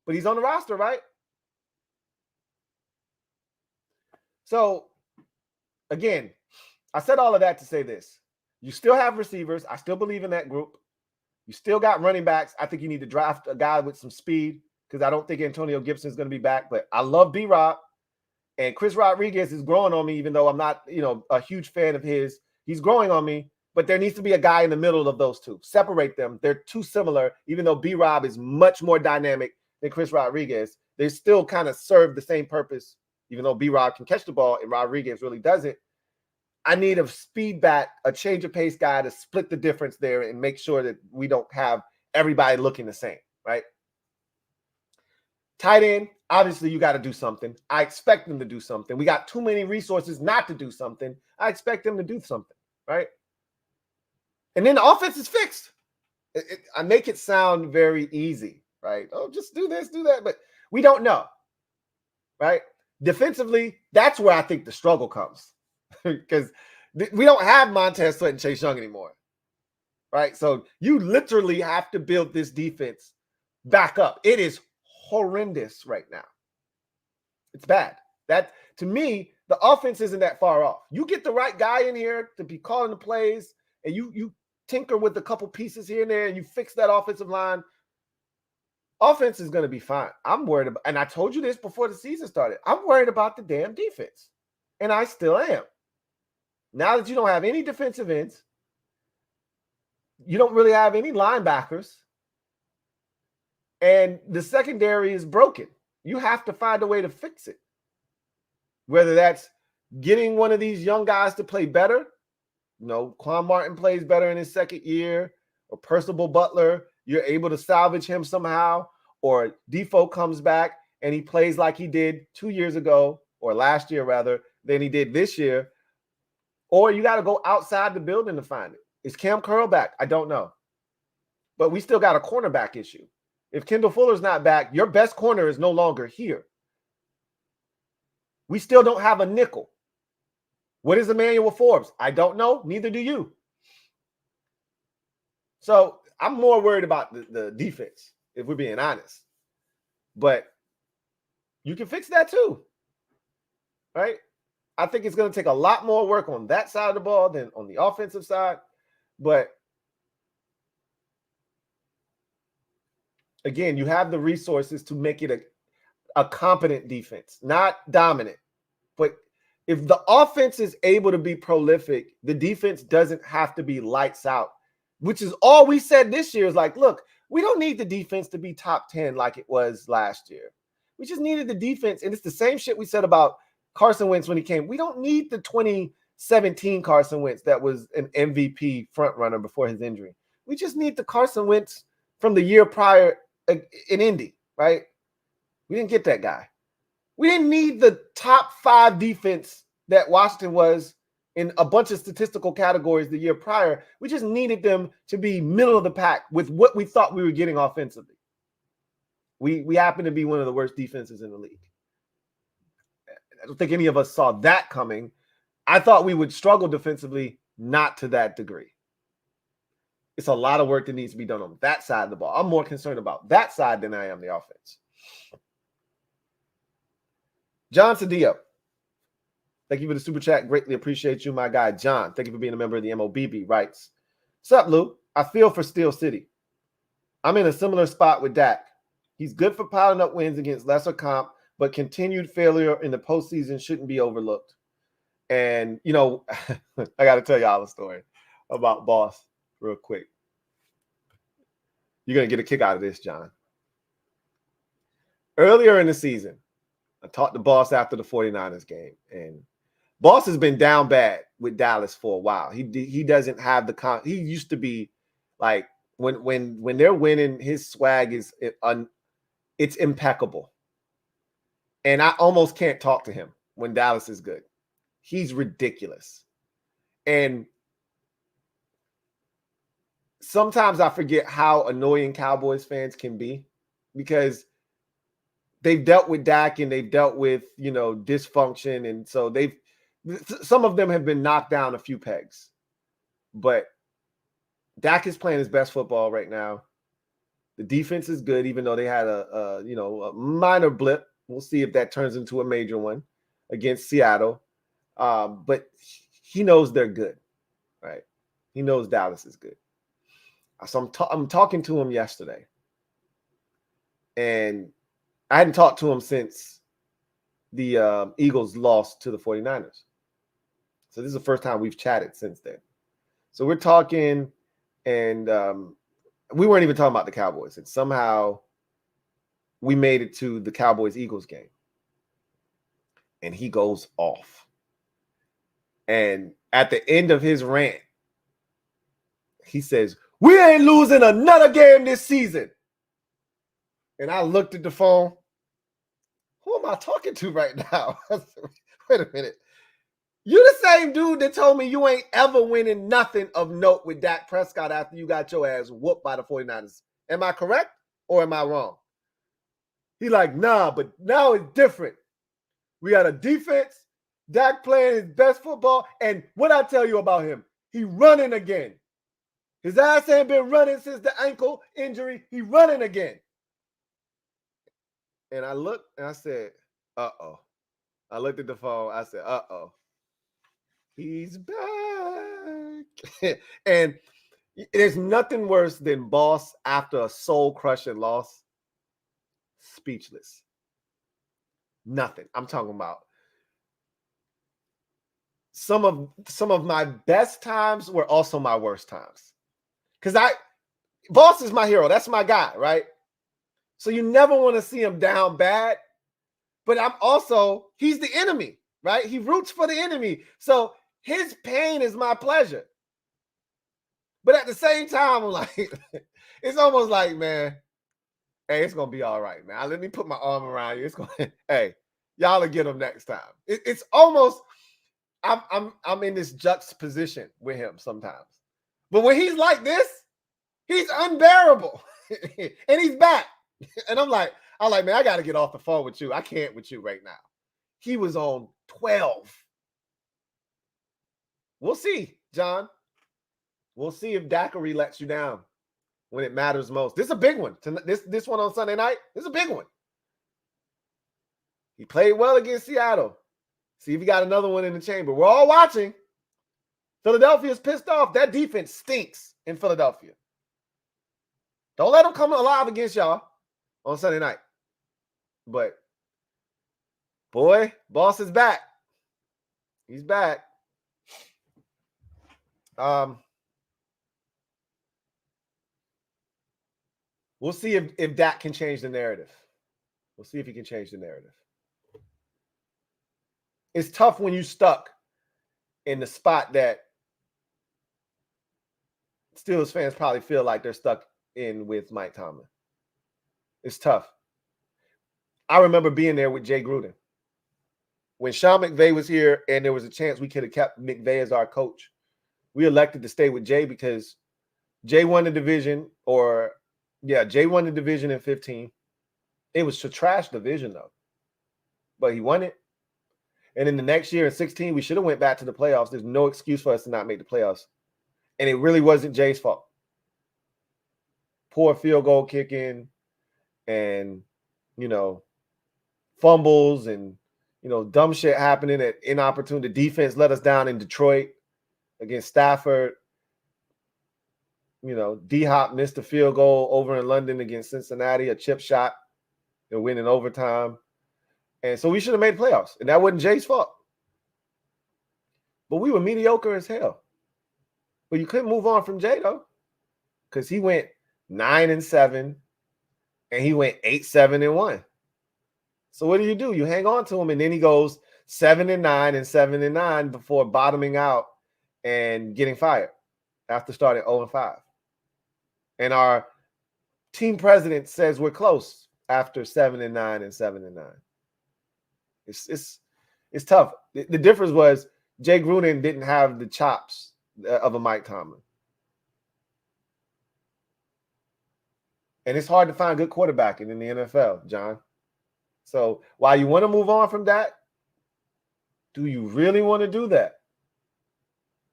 But he's on the roster, right? So, again, I said all of that to say this. You still have receivers. I still believe in that group. You still got running backs. I think you need to draft a guy with some speed because I don't think Antonio Gibson is going to be back. But I love B-Rob. And Chris Rodriguez is growing on me, even though I'm not, a huge fan of his. He's growing on me. But there needs to be a guy in the middle of those two. Separate them. They're too similar, even though B-Rob is much more dynamic than Chris Rodriguez. They still kind of serve the same purpose, even though B-Rob can catch the ball and Rodriguez really doesn't. I need a speed back, a change of pace guy to split the difference there and make sure that we don't have everybody looking the same, right? Tight end, Obviously, you got to do something. I expect them to do something. We got too many resources not to do something. I expect them to do something, right? And then the offense is fixed. I make it sound very easy, right? Oh, just do this, do that. But we don't know, right? Defensively, that's where I think the struggle comes because we don't have Montez Sweat and Chase Young anymore, right? So you literally have to build this defense back up. It is horrendous right now. It's bad. That, to me, the offense isn't that far off. You get the right guy in here to be calling the plays, and you tinker with a couple pieces here and there, and you fix that offensive line. Offense is going to be fine. I'm worried about, and I told you this before the season started, I'm worried about the damn defense, and I still am. Now that you don't have any defensive ends, you don't really have any linebackers, and the secondary is broken. You have to find a way to fix it. Whether that's getting one of these young guys to play better, Quan Martin plays better in his second year, or Percival Butler, you're able to salvage him somehow, or Defoe comes back and he plays like he did 2 years ago, or last year rather, than he did this year, or you got to go outside the building to find it. Is Cam Curl back? I don't know. But we still got a cornerback issue. If Kendall Fuller's not back, your best corner is no longer here. We still don't have a nickel. What is Emmanuel Forbes? I don't know. Neither do you. So I'm more worried about the defense, if we're being honest. But you can fix that too, right? I think it's going to take a lot more work on that side of the ball than on the offensive side. But again, you have the resources to make it a competent defense, not dominant. But if the offense is able to be prolific, the defense doesn't have to be lights out, which is all we said this year is like, look, we don't need the defense to be top 10 like it was last year. We just needed the defense. And it's the same shit we said about Carson Wentz when he came. We don't need the 2017 Carson Wentz that was an MVP frontrunner before his injury. We just need the Carson Wentz from the year prior in Indy, right? We didn't get that guy. We didn't need the top 5 defense that Washington was in a bunch of statistical categories the year prior. We just needed them to be middle of the pack with what we thought we were getting offensively. We happen to be one of the worst defenses in the league. I don't think any of us saw that coming. I thought we would struggle defensively, not to that degree. It's a lot of work that needs to be done on that side of the ball. I'm more concerned about that side than I am the offense. John Cedillo, thank you for the super chat. Greatly appreciate you, my guy. John, thank you for being a member of the MOBB. Writes, "Sup, Lou? I feel for Steel City. I'm in a similar spot with Dak. He's good for piling up wins against lesser comp, but continued failure in the postseason shouldn't be overlooked." And, I got to tell y'all a story about Boss real quick. You're going to get a kick out of this, John. Earlier in the season, I talked to Boss after the 49ers game, and Boss has been down bad with Dallas for a while. He doesn't have the he used to be like when they're winning, his swag is it's impeccable. And I almost can't talk to him when Dallas is good. He's ridiculous. And sometimes I forget how annoying Cowboys fans can be, because they've dealt with Dak and they've dealt with, dysfunction. And so some of them have been knocked down a few pegs. But Dak is playing his best football right now. The defense is good, even though they had a minor blip. We'll see if that turns into a major one against Seattle. But he knows they're good, right? He knows Dallas is good. So I'm talking to him yesterday. And I hadn't talked to him since the Eagles lost to the 49ers. So this is the first time we've chatted since then. So we're talking, and we weren't even talking about the Cowboys. And somehow we made it to the Cowboys-Eagles game. And he goes off. And at the end of his rant, he says, "We ain't losing another game this season." And I looked at the phone Who am I talking to right now? Wait a minute. You the same dude that told me you ain't ever winning nothing of note with Dak Prescott after you got your ass whooped by the 49ers. Am I correct or am I wrong? He like, nah, but now it's different. We got a defense. Dak playing his best football. And what I tell you about him, he running again. His ass ain't been running since the ankle injury. He running again. And I looked and I said, uh-oh. I looked at the phone. I said, uh-oh. He's back. And there's nothing worse than boss after a soul-crushing loss. Speechless. Nothing. I'm talking about some of my best times were also my worst times. Because boss is my hero. That's my guy, right? So you never want to see him down bad. But he's the enemy, right? He roots for the enemy. So his pain is my pleasure. But at the same time, I'm like, it's almost like, man, hey, it's gonna be all right, man. Let me put my arm around you. It's gonna, hey, y'all will get him next time. It's almost, I'm in this juxtaposition with him sometimes. But when he's like this, he's unbearable. And he's back. And I'm like, man, I gotta get off the phone with you. I can't with you right now. He was on 12. We'll see, John. We'll see if Daiquiri lets you down when it matters most. This is a big one. This one on Sunday night, this is a big one. He played well against Seattle. See if he got another one in the chamber. We're all watching. Philadelphia's pissed off. That defense stinks in Philadelphia. Don't let them come alive against y'all on Sunday night. But, boy, boss is back. He's back. We'll see if Dak can change the narrative. We'll see if he can change the narrative. It's tough when you're stuck in the spot that Steelers fans probably feel like they're stuck in with Mike Tomlin. It's tough. I remember being there with Jay Gruden. When Sean McVay was here and there was a chance we could have kept McVay as our coach, we elected to stay with Jay because Jay won the division Jay won the division in 15. It was a trash division, though. But he won it. And in the next year in 16, we should have went back to the playoffs. There's no excuse for us to not make the playoffs. And it really wasn't Jay's fault. Poor field goal kicking and, fumbles and, dumb shit happening at inopportune. The defense let us down in Detroit against Stafford. D-Hop missed a field goal over in London against Cincinnati, a chip shot. They're winning overtime. And so we should have made the playoffs. And that wasn't Jay's fault. But we were mediocre as hell. But you couldn't move on from Jay, though. Because he went 9-7. And he went 8-7-1. So what do? You hang on to him. And then he goes 7-9 and 7-9 before bottoming out and getting fired after starting 0-5. And our team president says we're close after 7-9 and 7-9. It's tough. The difference was Jay Gruden didn't have the chops of a Mike Tomlin. And it's hard to find good quarterbacking in the NFL, John. So while you want to move on from that, do you really want to do that?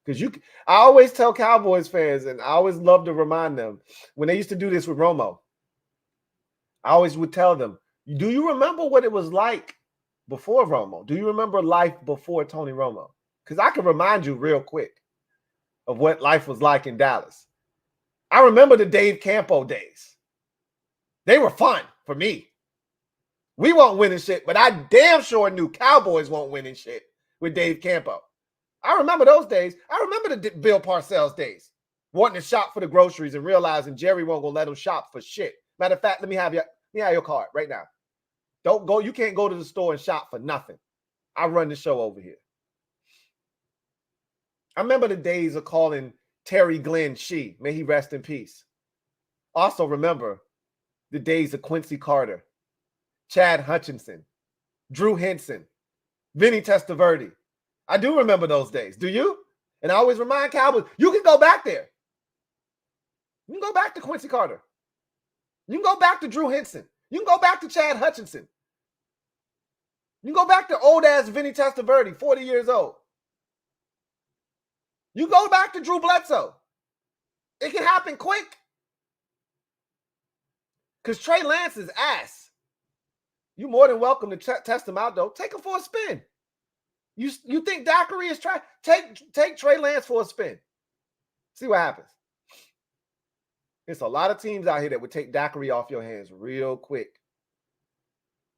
Because I always tell Cowboys fans, and I always love to remind them, when they used to do this with Romo, I always would tell them, do you remember what it was like before Romo? Do you remember life before Tony Romo? Because I can remind you real quick of what life was like in Dallas. I remember the Dave Campo days. They were fun for me. We won't win and shit, but I damn sure knew Cowboys won't win and shit with Dave Campo. I remember those days. I remember the Bill Parcells days, wanting to shop for the groceries and realizing Jerry won't go let him shop for shit. Matter of fact, let me have your card right now. Don't go. You can't go to the store and shop for nothing. I run the show over here. I remember the days of calling Terry Glenn Shee. May he rest in peace. Also remember the days of Quincy Carter, Chad Hutchinson, Drew Henson, Vinny Testaverde. I do remember those days. Do you? And I always remind Cowboys, you can go back there. You can go back to Quincy Carter. You can go back to Drew Henson. You can go back to Chad Hutchinson. You can go back to old-ass Vinny Testaverde, 40 years old. You go back to Drew Bledsoe. It can happen quick. Because Trey Lance is ass. You're more than welcome to test him out, though. Take him for a spin. You think Daiquiri is trying? Take Trey Lance for a spin. See what happens. There's a lot of teams out here that would take Daiquiri off your hands real quick.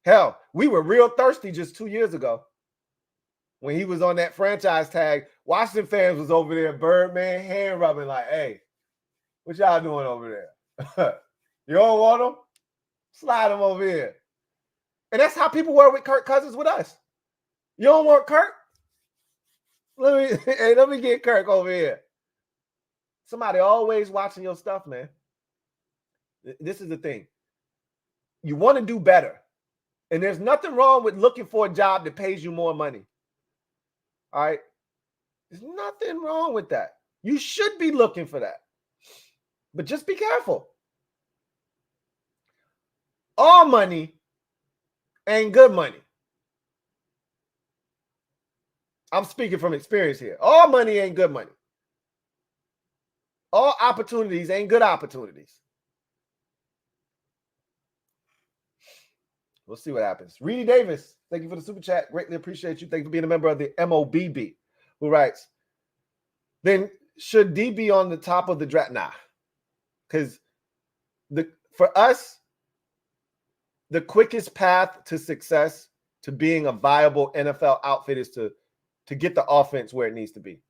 Hell, we were real thirsty just 2 years ago when he was on that franchise tag. Washington fans was over there, Birdman, hand rubbing like, hey, what y'all doing over there? You don't want him? Slide him over here. And that's how people were with Kirk Cousins with us. You don't want Kirk? Let me get Kirk over here. Somebody always watching your stuff, man. This is the thing. You want to do better. And there's nothing wrong with looking for a job that pays you more money. All right? There's nothing wrong with that. You should be looking for that. But just be careful. All money ain't good money. I'm speaking from experience here. All money ain't good money. All opportunities ain't good opportunities. We'll see what happens. Reedy Davis, thank you for the super chat. Greatly appreciate you. Thank you for being a member of the MOBB, who writes, then should D be on the top of the draft? Nah. Because for us, the quickest path to success, to being a viable NFL outfit, is to get the offense where it needs to be.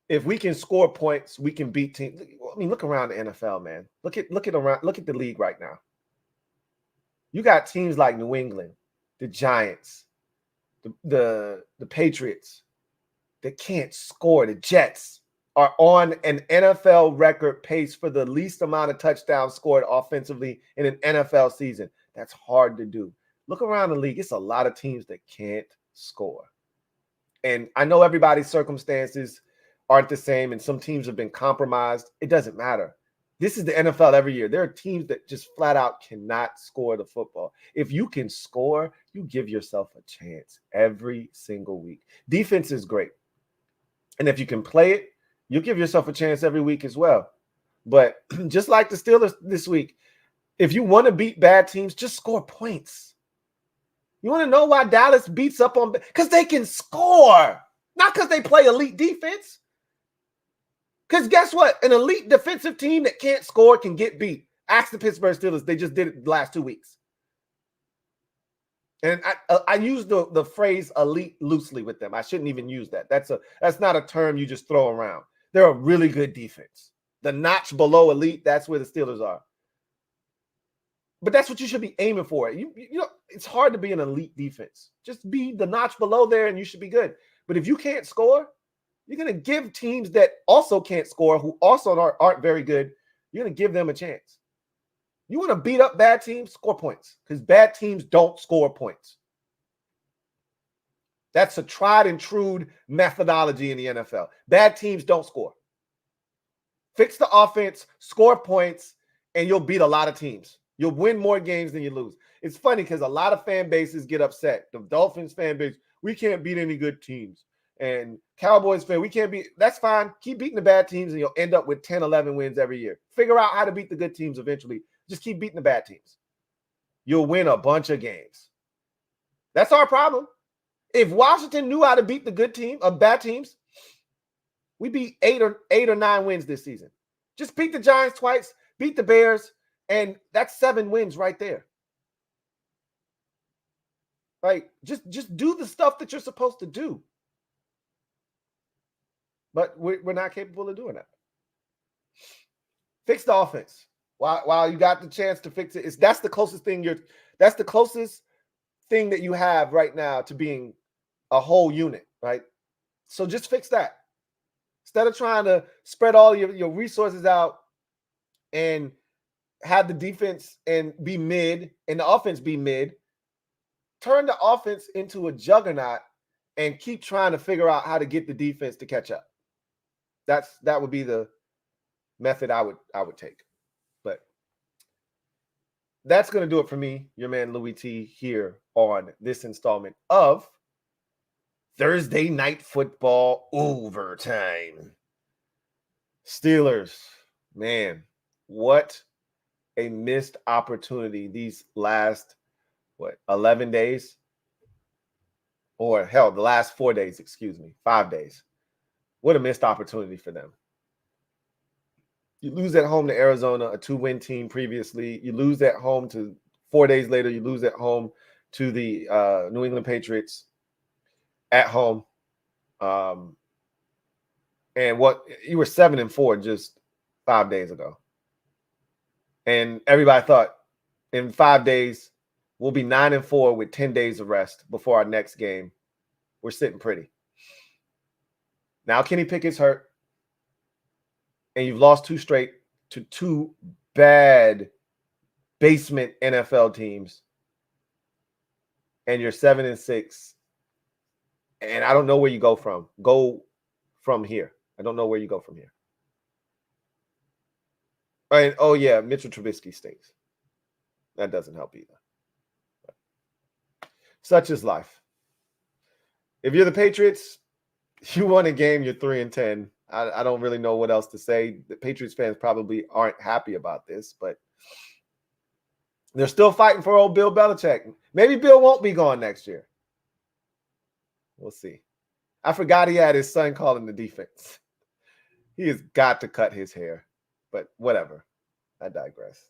If we can score points, we can beat teams. I mean, look around the NFL, man. Look at the league right now. You got teams like New England, the Giants, the Patriots that can't score. The Jets are on an NFL record pace for the least amount of touchdowns scored offensively in an NFL season. That's hard to do. Look around the league. It's a lot of teams that can't score. And I know everybody's circumstances aren't the same, and some teams have been compromised. It doesn't matter. This is the NFL every year. There are teams that just flat out cannot score the football. If you can score, you give yourself a chance every single week. Defense is great. And if you can play it, you'll give yourself a chance every week as well. But just like the Steelers this week, if you want to beat bad teams, just score points. You want to know why Dallas beats up on? Because they can score, not because they play elite defense. Because guess what? An elite defensive team that can't score can get beat. Ask the Pittsburgh Steelers. They just did it the last 2 weeks. And I use the phrase elite loosely with them. I shouldn't even use that. That's not a term you just throw around. They're a really good defense. The notch below elite, that's where the Steelers are. But that's what you should be aiming for. You know, it's hard to be an elite defense. Just be the notch below there and you should be good. But if you can't score, you're going to give teams that also can't score, who also aren't very good, you're going to give them a chance. You want to beat up bad teams, score points, because bad teams don't score points. That's a tried and true methodology in the NFL. Bad teams don't score. Fix the offense, score points, and you'll beat a lot of teams. You'll win more games than you lose. It's funny because a lot of fan bases get upset. The Dolphins fan base, we can't beat any good teams. And Cowboys fan, we can't beat. That's fine. Keep beating the bad teams and you'll end up with 10, 11 wins every year. Figure out how to beat the good teams eventually. Just keep beating the bad teams. You'll win a bunch of games. That's our problem. If Washington knew how to beat the good team of bad teams, we'd be 8 or 9 wins this season. Just beat the Giants twice, beat the Bears, and that's 7 wins right there. Like, just do the stuff that you're supposed to do. But we're not capable of doing that. Fix the offense. While you got the chance to fix it, that's the closest thing that you have right now to being a whole unit, right? So just fix that. Instead of trying to spread all your resources out and have the defense and be mid and the offense be mid, turn the offense into a juggernaut and keep trying to figure out how to get the defense to catch up. That would be the method I would take. But that's going to do it for me, your man Louie T, here on this installment of Thursday Night Football Overtime. Steelers, man, what a missed opportunity these last, 11 days? Or hell, the last 4 days, 5 days. What a missed opportunity for them. You lose at home to Arizona, a 2-win team previously. You lose at home to 4 days later. You lose at home to the New England Patriots at home. And you were 7-4 just 5 days ago. And everybody thought in 5 days, we'll be 9-4 with 10 days of rest before our next game. We're sitting pretty. Now Kenny Pickett's hurt. And you've lost 2 straight to 2 bad basement NFL teams. And you're 7-6. And I don't know where you go from here. I don't know where you go from here. And oh yeah, Mitchell Trubisky stinks. That doesn't help either. Such is life. If you're the Patriots, you won a game, you're 3-10. I don't really know what else to say. The Patriots fans probably aren't happy about this, but they're still fighting for old Bill Belichick. Maybe Bill won't be gone next year. We'll see. I forgot he had his son calling the defense. He has got to cut his hair, but whatever. I digress.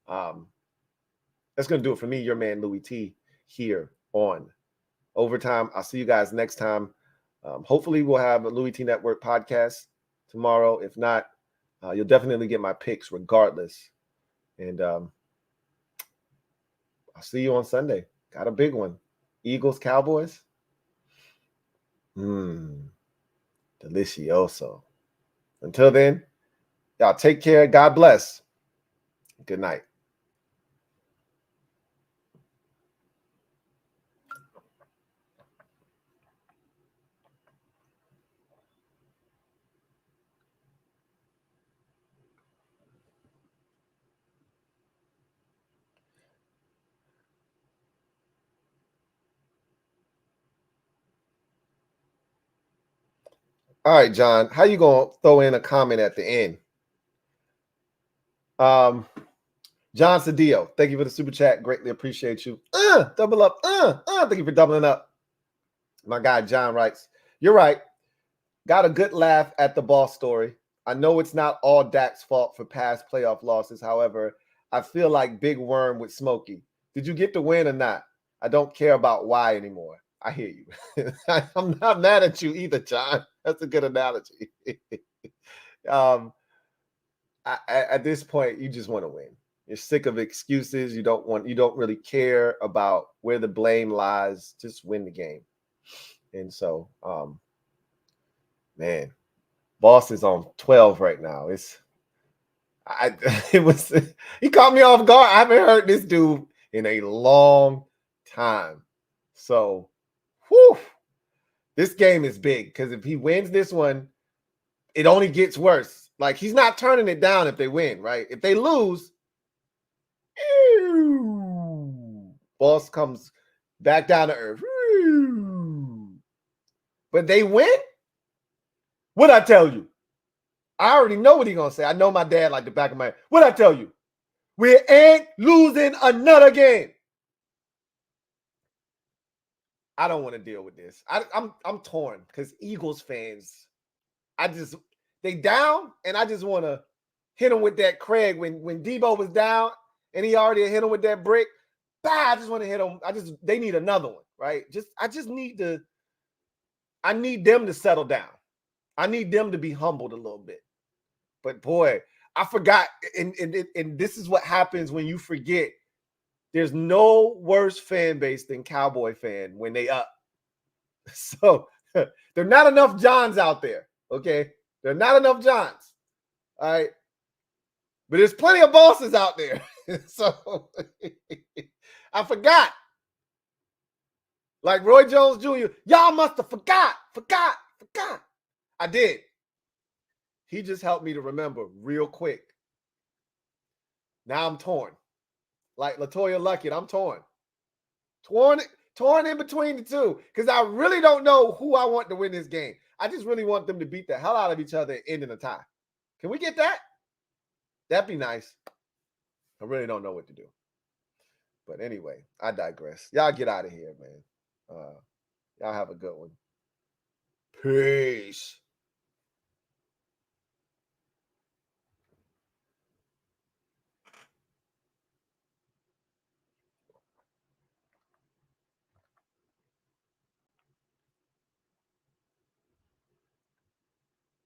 That's going to do it for me, your man Louie T, here on Overtime. I'll see you guys next time. Hopefully we'll have a Louie T Network podcast tomorrow. If not, you'll definitely get my picks regardless. And I'll see you on Sunday. Got a big one. Eagles, Cowboys. Delicioso. Until then, y'all take care. God bless. Good night. All right, John, how you going to throw in a comment at the end? John Cedillo, thank you for the super chat. Greatly appreciate you. Double up. Thank you for doubling up. My guy, John, writes, you're right. Got a good laugh at the boss story. I know it's not all Dak's fault for past playoff losses. However, I feel like Big Worm with Smokey. Did you get the win or not? I don't care about why anymore. I hear you. I'm not mad at you either, John. That's a good analogy. At this point, you just want to win. You're sick of excuses. You don't really care about where the blame lies. Just win the game. And so, man, boss is on 12 right now. He caught me off guard. I haven't heard this dude in a long time. So, whew, this game is big because if he wins this one, it only gets worse. Like, he's not turning it down if they win, right? If they lose, boss comes back down to earth. But they win? What'd I tell you? I already know what he's going to say. I know my dad like the back of my head. What'd I tell you? We ain't losing another game. I don't want to deal with this. I'm torn because Eagles fans, they down, and I just want to hit them with that Craig when Debo was down and he already hit him with that brick. I just want to hit them. They need another one, right? I need them to settle down. I need them to be humbled a little bit. But boy, I forgot, and this is what happens when you forget. There's no worse fan base than Cowboy fan when they up. So there are not enough Johns out there, okay? There are not enough Johns, all right? But there's plenty of bosses out there. So I forgot. Like Roy Jones Jr., y'all must have forgot. I did. He just helped me to remember real quick. Now I'm torn. Like LaToya Luckett, I'm torn. Torn in between the two. Because I really don't know who I want to win this game. I just really want them to beat the hell out of each other and end in a tie. Can we get that? That'd be nice. I really don't know what to do. But anyway, I digress. Y'all get out of here, man. Y'all have a good one. Peace.